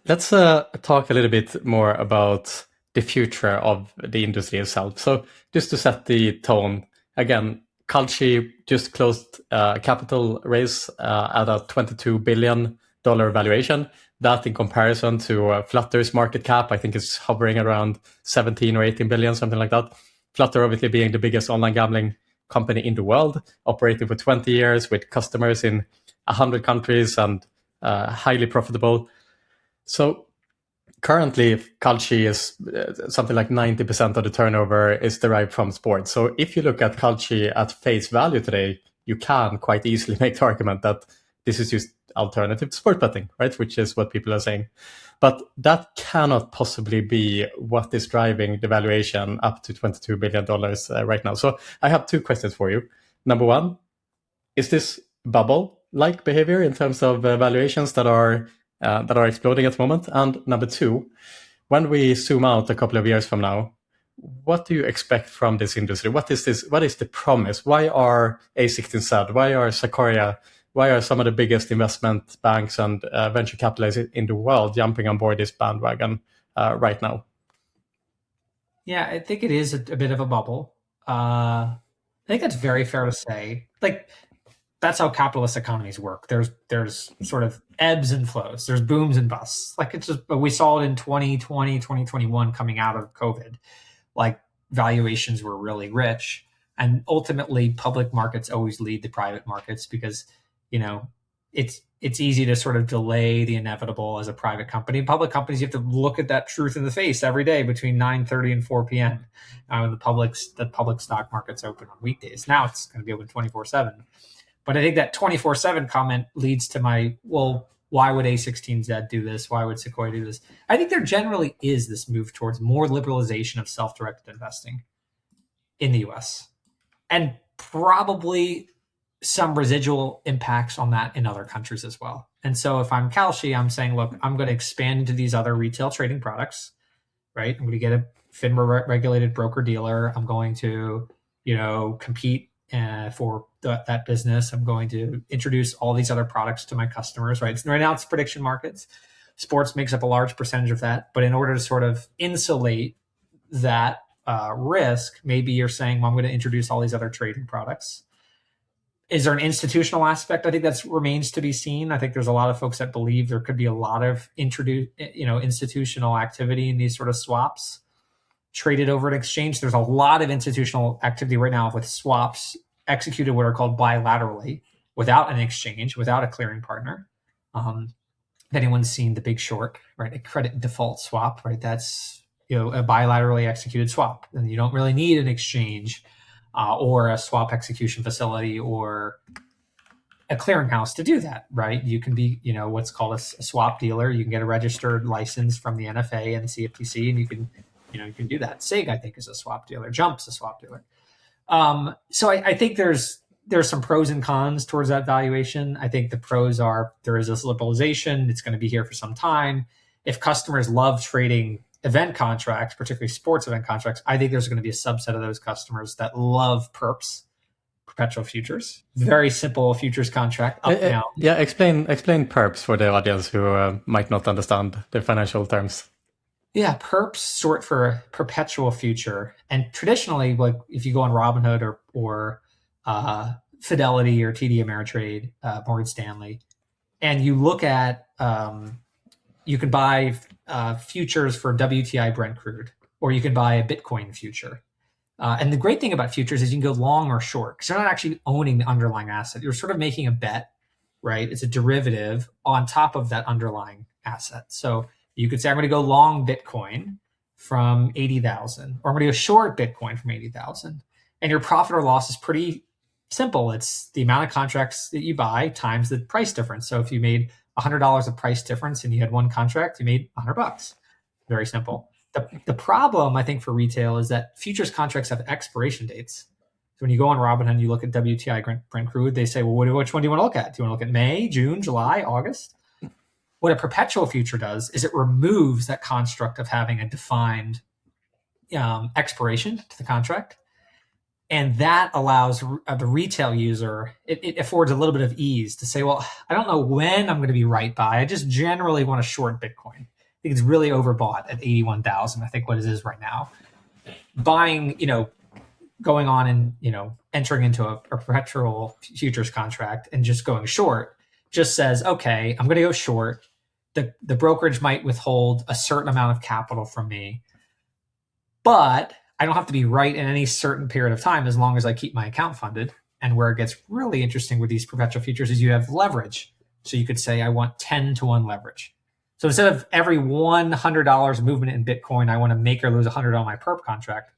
let's talk a little bit more about the future of the industry itself. So just to set the tone, again, Kalshi just closed a capital raise at a $22 billion valuation. That in comparison to Flutter's market cap, I think is hovering around 17 or 18 billion, something like that. Flutter obviously being the biggest online gambling company in the world, operating for 20 years with customers in 100 countries and highly profitable. So currently, Kalshi is something like 90% of the turnover is derived from sports. So if you look at Kalshi at face value today, you can quite easily make the argument that this is just alternative to sport betting, right? Which is what people are saying. But that cannot possibly be what is driving the valuation up to $22 billion right now. So I have two questions for you. Number one, is this bubble-like behavior in terms of valuations that are exploding at the moment? And number two, when we zoom out a couple of years from now, what do you expect from this industry? What is this? What is the promise? Why are A16Z? Why are Sequoia? Why are some of the biggest investment banks and venture capitalists in the world jumping on board this bandwagon right now? Yeah, I think it is a bit of a bubble. I think that's very fair to say. Like, that's how capitalist economies work. There's sort of ebbs and flows. There's booms and busts. Like, it's just, we saw it in 2020, 2021 coming out of COVID. Like, valuations were really rich. And ultimately, public markets always lead the private markets because, you know, it's easy to sort of delay the inevitable as a private company. Public companies, you have to look at that truth in the face every day between 9:30 and 4 p.m. When the public stock market's open on weekdays. Now it's going to be open 24/7. But I think that 24/7 comment leads to my, well, why would A16Z do this? Why would Sequoia do this? I think there generally is this move towards more liberalization of self-directed investing in the US, and probably some residual impacts on that in other countries as well. And so if I'm Kalshi, I'm saying, look, I'm going to expand into these other retail trading products, right? I'm going to get a FINRA regulated broker dealer. I'm going to, you know, compete for that business. I'm going to introduce all these other products to my customers, right? Right now it's prediction markets. Sports makes up a large percentage of that. But in order to sort of insulate that risk, maybe you're saying, well, I'm going to introduce all these other trading products. Is there an institutional aspect? I think that remains to be seen. I think there's a lot of folks that believe there could be a lot of institutional activity in these sort of swaps traded over an exchange. There's a lot of institutional activity right now with swaps executed what are called bilaterally, without an exchange, without a clearing partner. If anyone's seen The Big Short, right, a credit default swap, right, that's, you know, a bilaterally executed swap, and you don't really need an exchange or a swap execution facility or a clearinghouse to do that, right? You can be, you know, what's called a swap dealer. You can get a registered license from the NFA and CFTC, and you can do that. SIG, I think, is a swap dealer. Jump's a swap dealer. So I think there's there's some pros and cons towards that valuation. I think the pros are there is this liberalization. It's going to be here for some time. If customers love trading event contracts, particularly sports event contracts, I think there's going to be a subset of those customers that love perps, perpetual futures. Very simple futures contract, up, down. Yeah, explain perps for the audience who might not understand the financial terms. Yeah, perps short for perpetual future. And traditionally, like if you go on Robinhood or Fidelity or TD Ameritrade, Morgan Stanley, and you look at, you can buy futures for WTI Brent crude, or you can buy a Bitcoin future. And the great thing about futures is you can go long or short because you're not actually owning the underlying asset. You're sort of making a bet, right? It's a derivative on top of that underlying asset. So you could say, I'm going to go long Bitcoin from 80,000, or I'm going to go short Bitcoin from 80,000. And your profit or loss is pretty simple. It's the amount of contracts that you buy times the price difference. So if you made $100 of price difference and you had one contract, you made $100. Very simple. The problem, I think, for retail is that futures contracts have expiration dates. So when you go on Robinhood and you look at WTI Brent crude, they say, well, which one do you want to look at? Do you want to look at May, June, July, August? What a perpetual future does is it removes that construct of having a defined expiration to the contract. And that allows the retail user, it affords a little bit of ease to say, well, I don't know when I'm going to be right by. I just generally want to short Bitcoin. I think it's really overbought at 81,000, I think what it is right now. Buying, going on and, entering into a perpetual futures contract and just going short just says, okay, I'm going to go short. The brokerage might withhold a certain amount of capital from me, but I don't have to be right in any certain period of time as long as I keep my account funded. And where it gets really interesting with these perpetual futures is you have leverage. So you could say, I want 10-to-1 leverage. So instead of every $100 movement in Bitcoin, I want to make or lose 100 on my perp contract.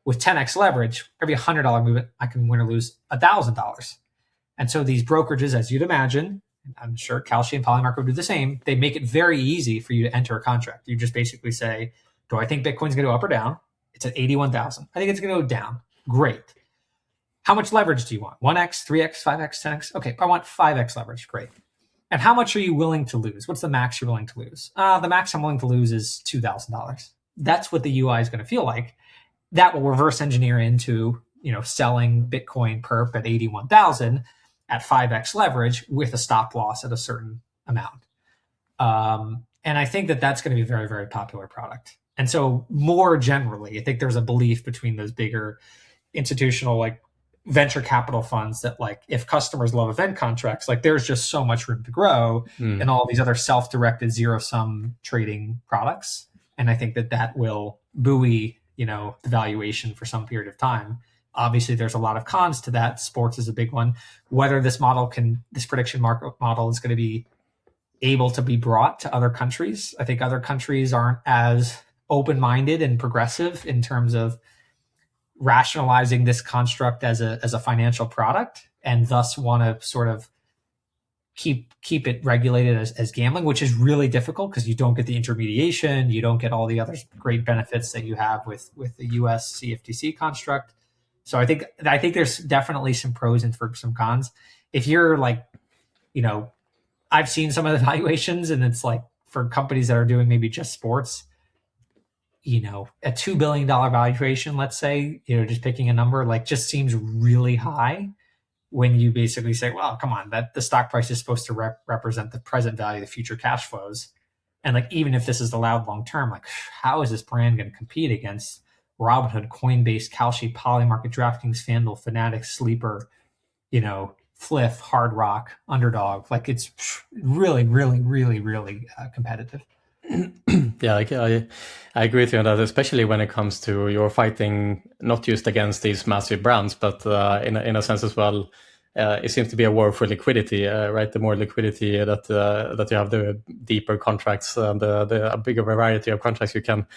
With 10x leverage, every $100 movement, I can win or lose $1,000. And so these brokerages, as you'd imagine, I'm sure Kalshi and Polymarket would do the same, they make it very easy for you to enter a contract. You just basically say, do I think Bitcoin's going to go up or down? It's at 81,000. I think it's going to go down. Great. How much leverage do you want? 1x, 3x, 5x, 10x? Okay, I want 5x leverage. Great. And how much are you willing to lose? What's the max you're willing to lose? The max I'm willing to lose is $2,000. That's what the UI is going to feel like. That will reverse engineer into, selling Bitcoin perp at 81,000 at 5x leverage with a stop loss at a certain amount. And I think that that's going to be a very, very popular product. And so more generally, I think there's a belief between those bigger institutional, like venture capital funds that if customers love event contracts, there's just so much room to grow in all these other self-directed zero-sum trading products. And I think that will buoy, the valuation for some period of time. Obviously, there's a lot of cons to that. Sports is a big one. Whether this prediction market model is going to be able to be brought to other countries. I think other countries aren't as open-minded and progressive in terms of rationalizing this construct as a financial product, and thus want to sort of keep it regulated as gambling, which is really difficult because you don't get the intermediation, you don't get all the other great benefits that you have with the US CFTC construct. So I think there's definitely some pros and some cons. If you're I've seen some of the valuations, and it's for companies that are doing maybe just sports, a $2 billion valuation, let's say, just picking a number, just seems really high when you basically say, well, come on, that the stock price is supposed to represent the present value, the future cash flows. And even if this is allowed long-term, how is this brand going to compete against Robinhood, Coinbase, Kalshi, Polymarket, DraftKings, FanDuel, Fanatics, Sleeper, Fliff, Hard Rock, Underdog? It's really, really, really, really competitive. Yeah, I agree with you on that, especially when it comes to you're fighting not just against these massive brands, but in a sense as well, it seems to be a war for liquidity, right? The more liquidity that you have, the deeper contracts, the bigger variety of contracts you can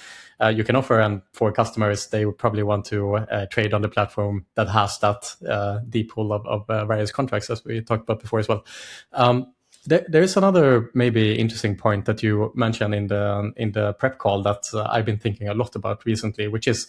offer, and for customers, they would probably want to trade on the platform that has that deep pool of various contracts, as we talked about before as well. There is another maybe interesting point that you mentioned in the prep call that I've been thinking a lot about recently, which is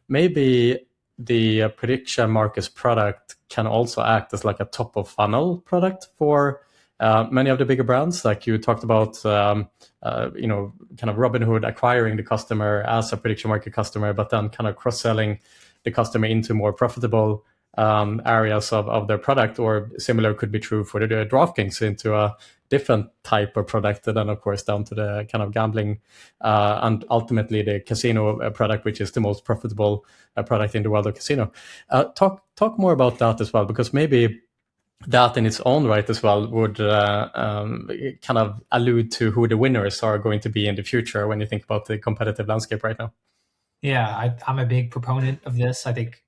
maybe the prediction markets product can also act as like a top of funnel product for many of the bigger brands. Like you talked about, kind of Robinhood acquiring the customer as a prediction market customer, but then kind of cross-selling the customer into more profitable areas of their product, or similar could be true for the DraftKings into a different type of product, and then of course down to the kind of gambling and ultimately the casino product, which is the most profitable product in the world of casino. Talk more about that as well, because maybe that in its own right as well would kind of allude to who the winners are going to be in the future when you think about the competitive landscape right now. Yeah, I'm a big proponent of this. I think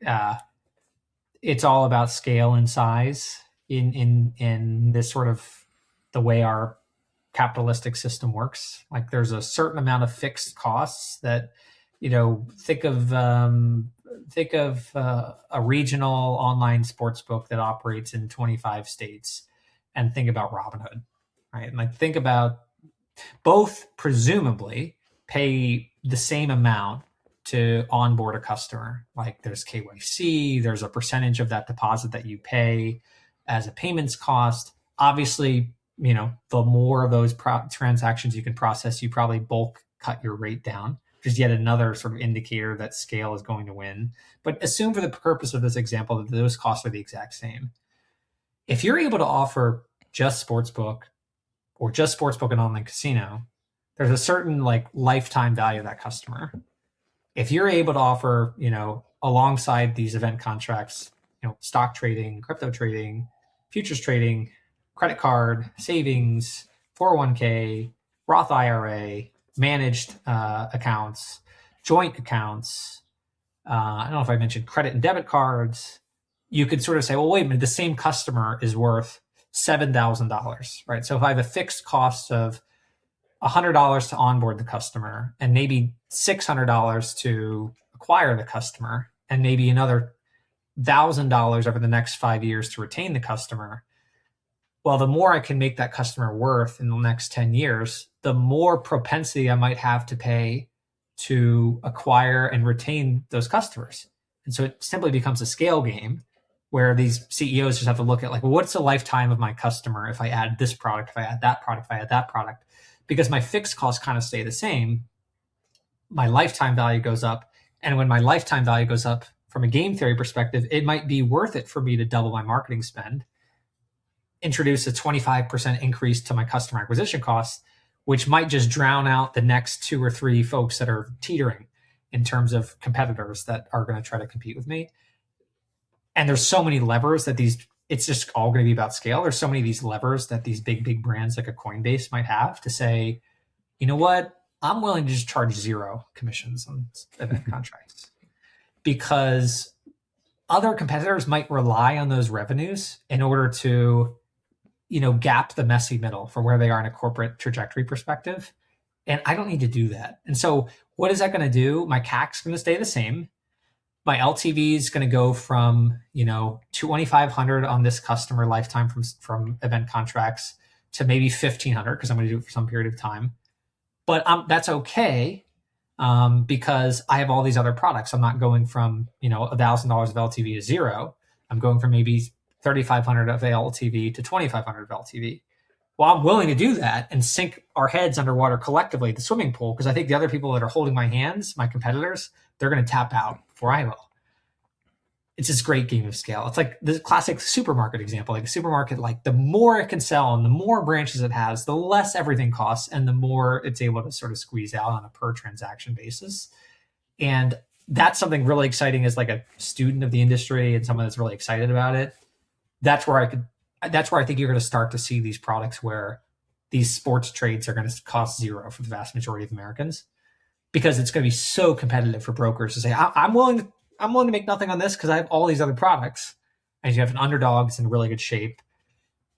it's all about scale and size in this sort of the way our capitalistic system works. Like there's a certain amount of fixed costs that, think of a regional online sports book that operates in 25 states, and think about Robinhood, right? And like think about both presumably pay the same amount to onboard a customer. Like there's KYC, there's a percentage of that deposit that you pay as a payments cost. Obviously, the more of those transactions you can process, you probably bulk cut your rate down, which is yet another sort of indicator that scale is going to win. But assume for the purpose of this example that those costs are the exact same. If you're able to offer just sportsbook or just sportsbook and online casino, there's a certain like lifetime value of that customer. If you're able to offer, alongside these event contracts, stock trading, crypto trading, futures trading, credit card, savings, 401k, Roth IRA, managed accounts, joint accounts, I don't know if I mentioned credit and debit cards, you could sort of say, well, wait a minute, the same customer is worth $7,000, right? So if I have a fixed cost of $100 to onboard the customer and maybe $600 to acquire the customer and maybe another $1,000 over the next 5 years to retain the customer, well, the more I can make that customer worth in the next 10 years, the more propensity I might have to pay to acquire and retain those customers. And so it simply becomes a scale game where these CEOs just have to look at like, well, what's the lifetime of my customer if I add this product, if I add that product, if I add that product? Because my fixed costs kind of stay the same, my lifetime value goes up. And when my lifetime value goes up from a game theory perspective, it might be worth it for me to double my marketing spend, introduce a 25% increase to my customer acquisition costs, which might just drown out the next 2 or 3 folks that are teetering in terms of competitors that are going to try to compete with me. And there's so many levers that it's just all going to be about scale. There's so many of these levers that these big brands like a Coinbase might have to say, you know what, I'm willing to just charge 0 commissions on event contracts, because other competitors might rely on those revenues in order to, gap the messy middle for where they are in a corporate trajectory perspective. And I don't need to do that. And so what is that going to do? My CAC's going to stay the same. My LTV is going to go from, $2,500 on this customer lifetime from event contracts to maybe $1,500 because I'm going to do it for some period of time. But that's okay because I have all these other products. I'm not going from, $1,000 of LTV to 0. I'm going from maybe $3,500 of LTV to $2,500 of LTV. Well, I'm willing to do that and sink our heads underwater collectively at the swimming pool, because I think the other people that are holding my hands, my competitors, they're going to tap out before I will. It's this great game of scale. It's like the classic supermarket example. Like a supermarket, like the more it can sell and the more branches it has, the less everything costs and the more it's able to sort of squeeze out on a per transaction basis. And that's something really exciting as like a student of the industry and someone that's really excited about it. That's where I think you're going to start to see these products where these sports trades are going to cost 0 for the vast majority of Americans, because it's going to be so competitive for brokers to say, I'm willing to make nothing on this because I have all these other products. And you have an underdog that's in really good shape,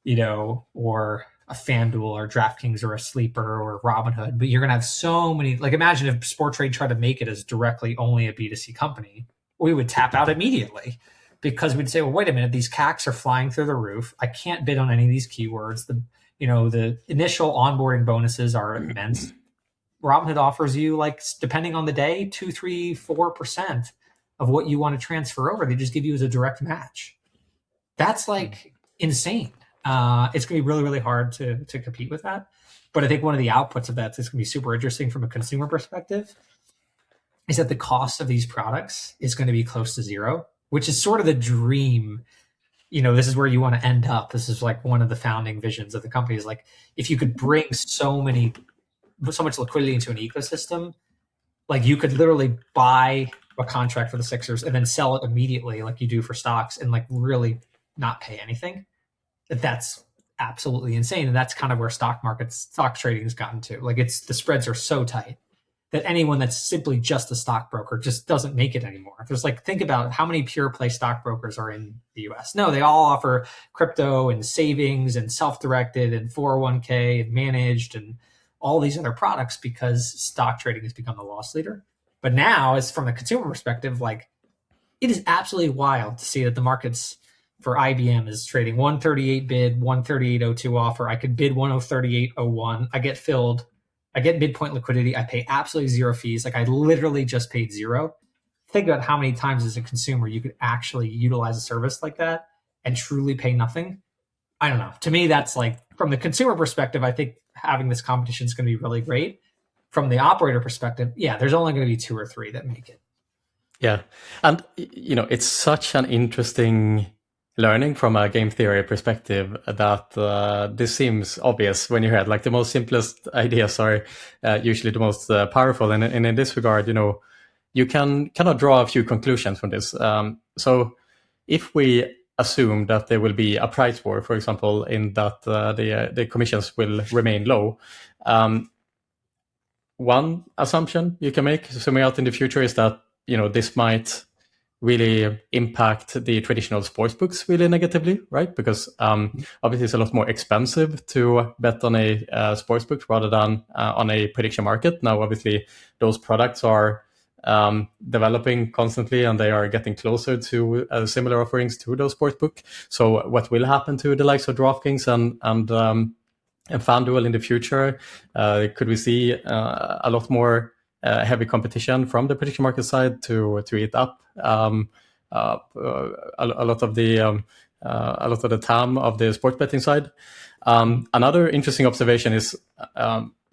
or a FanDuel or DraftKings or a Sleeper or Robinhood. But you're going to have so many, like imagine if Sporttrade tried to make it as directly only a B2C company, we would tap out immediately, because we'd say, well, wait a minute, these CACs are flying through the roof. I can't bid on any of these keywords. The initial onboarding bonuses are immense. Robinhood offers you, like, depending on the day, 2, 3, 4% of what you want to transfer over. They just give you as a direct match. That's like insane. It's going to be really, really hard to compete with that. But I think one of the outputs of that is going to be super interesting from a consumer perspective is that the cost of these products is going to be close to zero, which is sort of the dream. This is where you want to end up. This is like one of the founding visions of the company is like, if you could bring so much liquidity into an ecosystem, like you could literally buy a contract for the Sixers and then sell it immediately like you do for stocks and like really not pay anything. That's absolutely insane. And that's kind of where stock trading has gotten to. Like the spreads are so tight that anyone that's simply just a stockbroker just doesn't make it anymore. There's like, think about how many pure play stockbrokers are in the US. No, they all offer crypto and savings and self-directed and 401k and managed and all these other products because stock trading has become the loss leader. But now, as from a consumer perspective, like it is absolutely wild to see that the markets for IBM is trading 138 bid, 138.02 offer. I could bid 138.01. I get filled. I get midpoint liquidity. I pay absolutely zero fees. Like I literally just paid zero. Think about how many times as a consumer you could actually utilize a service like that and truly pay nothing. I don't know. To me, that's like from the consumer perspective, I think having this competition is going to be really great. From the operator perspective, yeah, there's only going to be 2 or 3 that make it. Yeah. And, it's such an interesting learning from a game theory perspective that this seems obvious when you hear it. Like the most simplest ideas are usually the most powerful. And in this regard, you can kind of draw a few conclusions from this. So if we assume that there will be a price war, for example, in that the commissions will remain low, one assumption you can make zooming out in the future is that, this might really impact the traditional sports books really negatively, right? Because obviously it's a lot more expensive to bet on a sports book rather than on a prediction market. Now, obviously, those products are developing constantly and they are getting closer to similar offerings to those sports book. So what will happen to the likes of DraftKings and FanDuel in the future? Could we see a lot more heavy competition from the prediction market side to eat up a lot of the TAM of the sports betting side? Another interesting observation is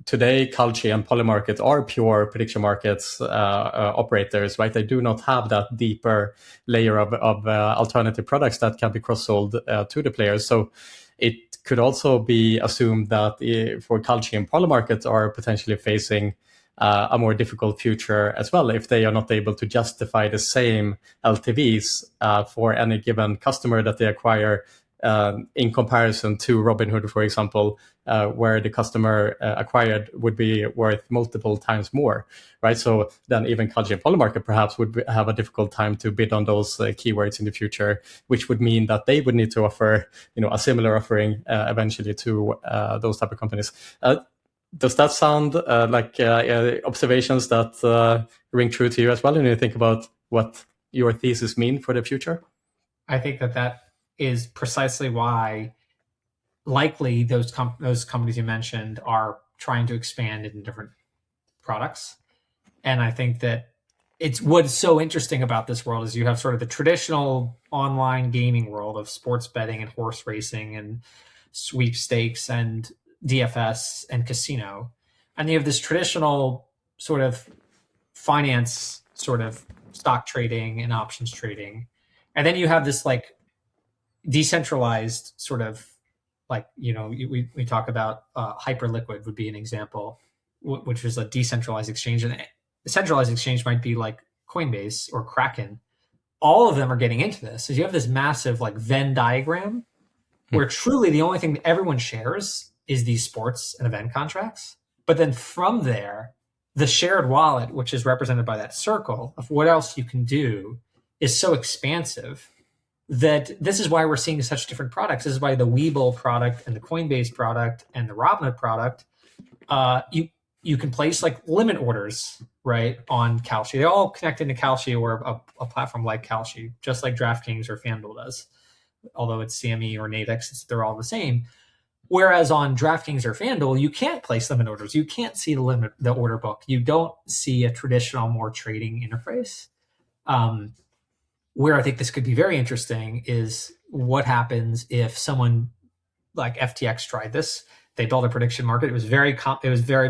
today Kalshi and Polymarket are pure prediction markets operators, right? They do not have that deeper layer of alternative products that can be cross-sold to the players. So it could also be assumed that for Kalshi and Polymarket are potentially facing a more difficult future as well if they are not able to justify the same LTVs for any given customer that they acquire in comparison to Robinhood, for example, where the customer acquired would be worth multiple times more, right? So then even Kalshi and Polymarket perhaps would have a difficult time to bid on those keywords in the future, which would mean that they would need to offer, a similar offering eventually to those type of companies. Does that sound like observations that ring true to you as well? And you think about what your thesis mean for the future? I think that is precisely why likely those companies you mentioned are trying to expand into different products. And I think that what's so interesting about this world is you have sort of the traditional online gaming world of sports betting and horse racing and sweepstakes and DFS and casino. And you have this traditional sort of finance, sort of stock trading and options trading. And then you have this like decentralized sort of like, we talk about Hyperliquid would be an example, which is a decentralized exchange. And a centralized exchange might be like Coinbase or Kraken. All of them are getting into this. So you have this massive like Venn diagram where truly the only thing that everyone shares is these sports and event contracts. But then from there, the shared wallet, which is represented by that circle of what else you can do, is so expansive that this is why we're seeing such different products. This is why the Webull product and the Coinbase product and the Robinhood product, you can place like limit orders, right, on Kalshi. They all connect into Kalshi or a platform like Kalshi, just like DraftKings or FanDuel does. Although it's CME or Nadex, they're all the same. Whereas on DraftKings or FanDuel, you can't place limit orders. You can't see the order book. You don't see a traditional, more trading interface. Where I think this could be very interesting is what happens if someone like FTX tried this. They built a prediction market. It was very,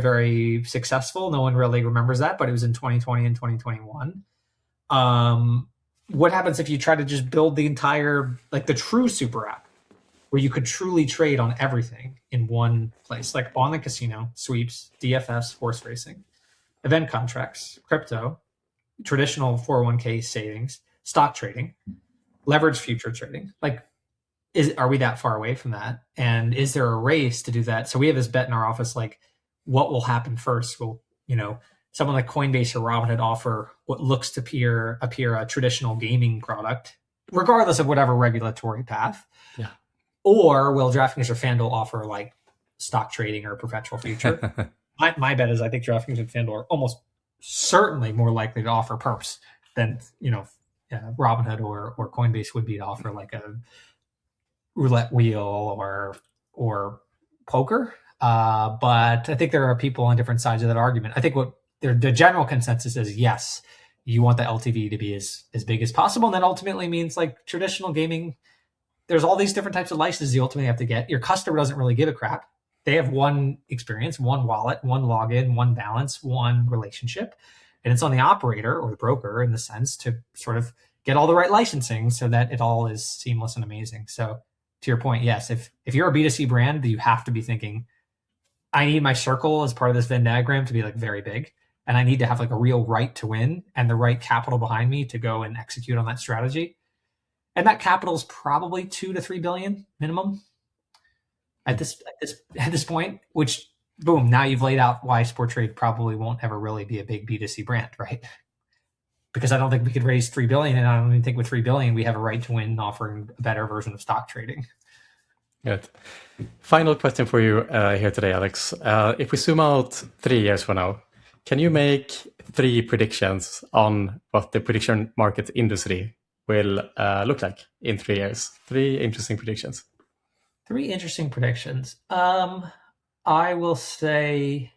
very successful. No one really remembers that, but it was in 2020 and 2021. What happens if you try to just build the entire, like the true super app, where you could truly trade on everything in one place, like online casino, sweeps, DFS, horse racing, event contracts, crypto, traditional 401k savings, stock trading, leverage future trading. Like, are we that far away from that? And is there a race to do that? So we have this bet in our office, like, what will happen first? Will, someone like Coinbase or Robinhood offer what looks to appear a traditional gaming product, regardless of whatever regulatory path? Yeah. Or will DraftKings or FanDuel offer like stock trading or perpetual future? My bet is I think DraftKings and FanDuel are almost certainly more likely to offer perps than Robinhood or Coinbase would be to offer like a roulette wheel or poker. But I think there are people on different sides of that argument. I think what the general consensus is, yes, you want the LTV to be as big as possible. And that ultimately means like traditional gaming, there's all these different types of licenses you ultimately have to get. Your customer doesn't really give a crap. They have one experience, one wallet, one login, one balance, one relationship. And it's on the operator or the broker in the sense to sort of get all the right licensing so that it all is seamless and amazing. So to your point, yes, if you're a B2C brand, you have to be thinking, I need my circle as part of this Venn diagram to be like very big. And I need to have like a real right to win and the right capital behind me to go and execute on that strategy. And that capital is probably $2 to $3 billion minimum at this point, which boom, now you've laid out why Sporttrade probably won't ever really be a big B2C brand, right? Because I don't think we could raise $3 billion, and I don't even think with $3 billion we have a right to win offering a better version of stock trading. Good. Final question for you here today, Alex. If we zoom out 3 years from now, can you make 3 predictions on what the prediction market industry will look like in 3 years? 3 interesting predictions. 3 interesting predictions. I will say,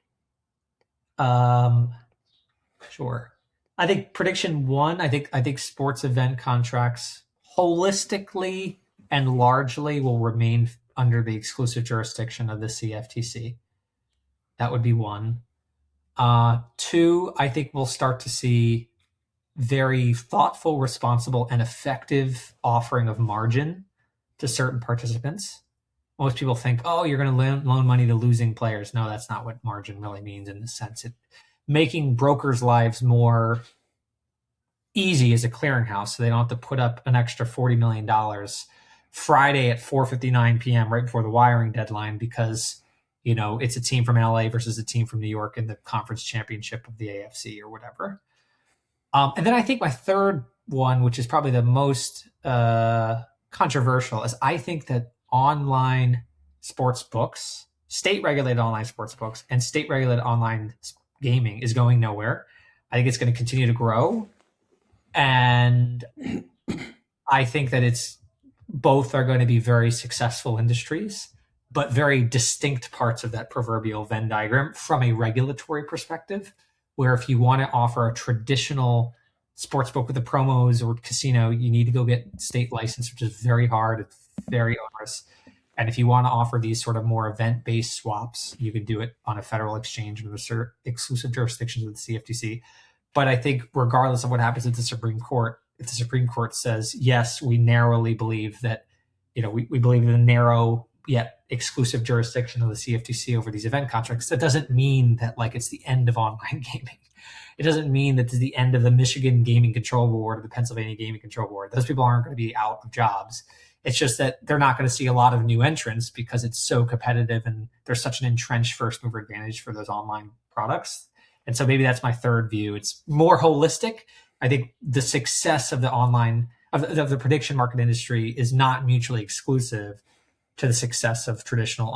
sure. I think prediction 1, I think sports event contracts holistically and largely will remain under the exclusive jurisdiction of the CFTC. That would be 1. 2, I think we'll start to see very thoughtful, responsible, and effective offering of margin to certain participants. Most people think, oh, you're going to loan money to losing players. No, that's not what margin really means in the sense. Making brokers' lives more easy as a clearinghouse so they don't have to put up an extra $40 million Friday at 4:59 p.m. right before the wiring deadline because, it's a team from LA versus a team from New York in the conference championship of the AFC or whatever. And then I think my third one, which is probably the most controversial, is I think that online sports books, state-regulated online sports books, and state-regulated online gaming is going nowhere. I think it's going to continue to grow. And I think that both are going to be very successful industries, but very distinct parts of that proverbial Venn diagram from a regulatory perspective, where if you want to offer a traditional sports book with the promos or casino, you need to go get state license, which is very hard. It's very onerous. And if you want to offer these sort of more event-based swaps, you can do it on a federal exchange with exclusive jurisdictions of the CFTC. But I think regardless of what happens at the Supreme Court, if the Supreme Court says, yes, we narrowly believe that, we believe in the narrow yet exclusive jurisdiction of the CFTC over these event contracts, that doesn't mean that like it's the end of online gaming. It doesn't mean that it's the end of the Michigan Gaming Control Board or the Pennsylvania Gaming Control Board. Those people aren't going to be out of jobs. It's just that they're not going to see a lot of new entrants because it's so competitive and there's such an entrenched first mover advantage for those online products. And so maybe that's my third view. It's more holistic. I think the success of the of the prediction market industry is not mutually exclusive to the success of traditional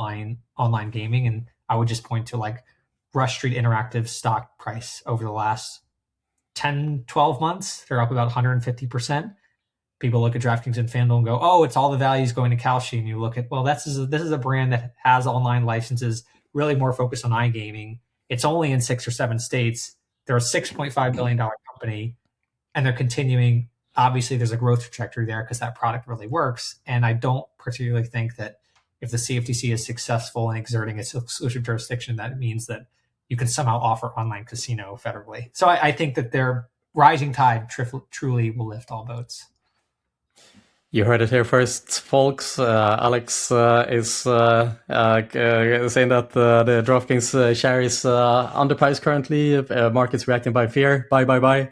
online gaming. And I would just point to like Rush Street Interactive stock price over the last 10, 12 months. They're up about 150%. People look at DraftKings and FanDuel and go, oh, it's all the values going to Kalshi. And you look at, well, this is a brand that has online licenses, really more focused on iGaming. It's only in 6 or 7 states. They're a $6.5 billion company. and they're continuing. Obviously, there's a growth trajectory there because that product really works. And I don't particularly think that if the CFTC is successful in exerting its exclusive jurisdiction, that means that you can somehow offer online casino federally. So I think that their rising tide truly will lift all boats. You heard it here first, folks. Alex is saying that the DraftKings share is underpriced currently. Market's reacting by fear. Buy.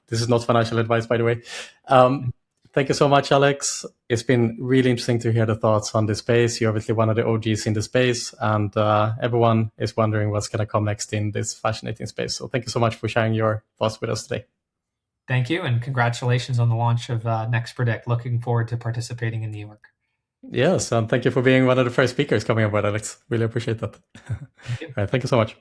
This is not financial advice, by the way. Thank you so much, Alex. It's been really interesting to hear the thoughts on this space. You're obviously one of the OGs in the space, and everyone is wondering what's going to come next in this fascinating space. So thank you so much for sharing your thoughts with us today. Thank you, and congratulations on the launch of Next Predict. Looking forward to participating in New York. Yes, and thank you for being one of the first speakers coming aboard, Alex. Really appreciate that. Thank you. All right, thank you so much.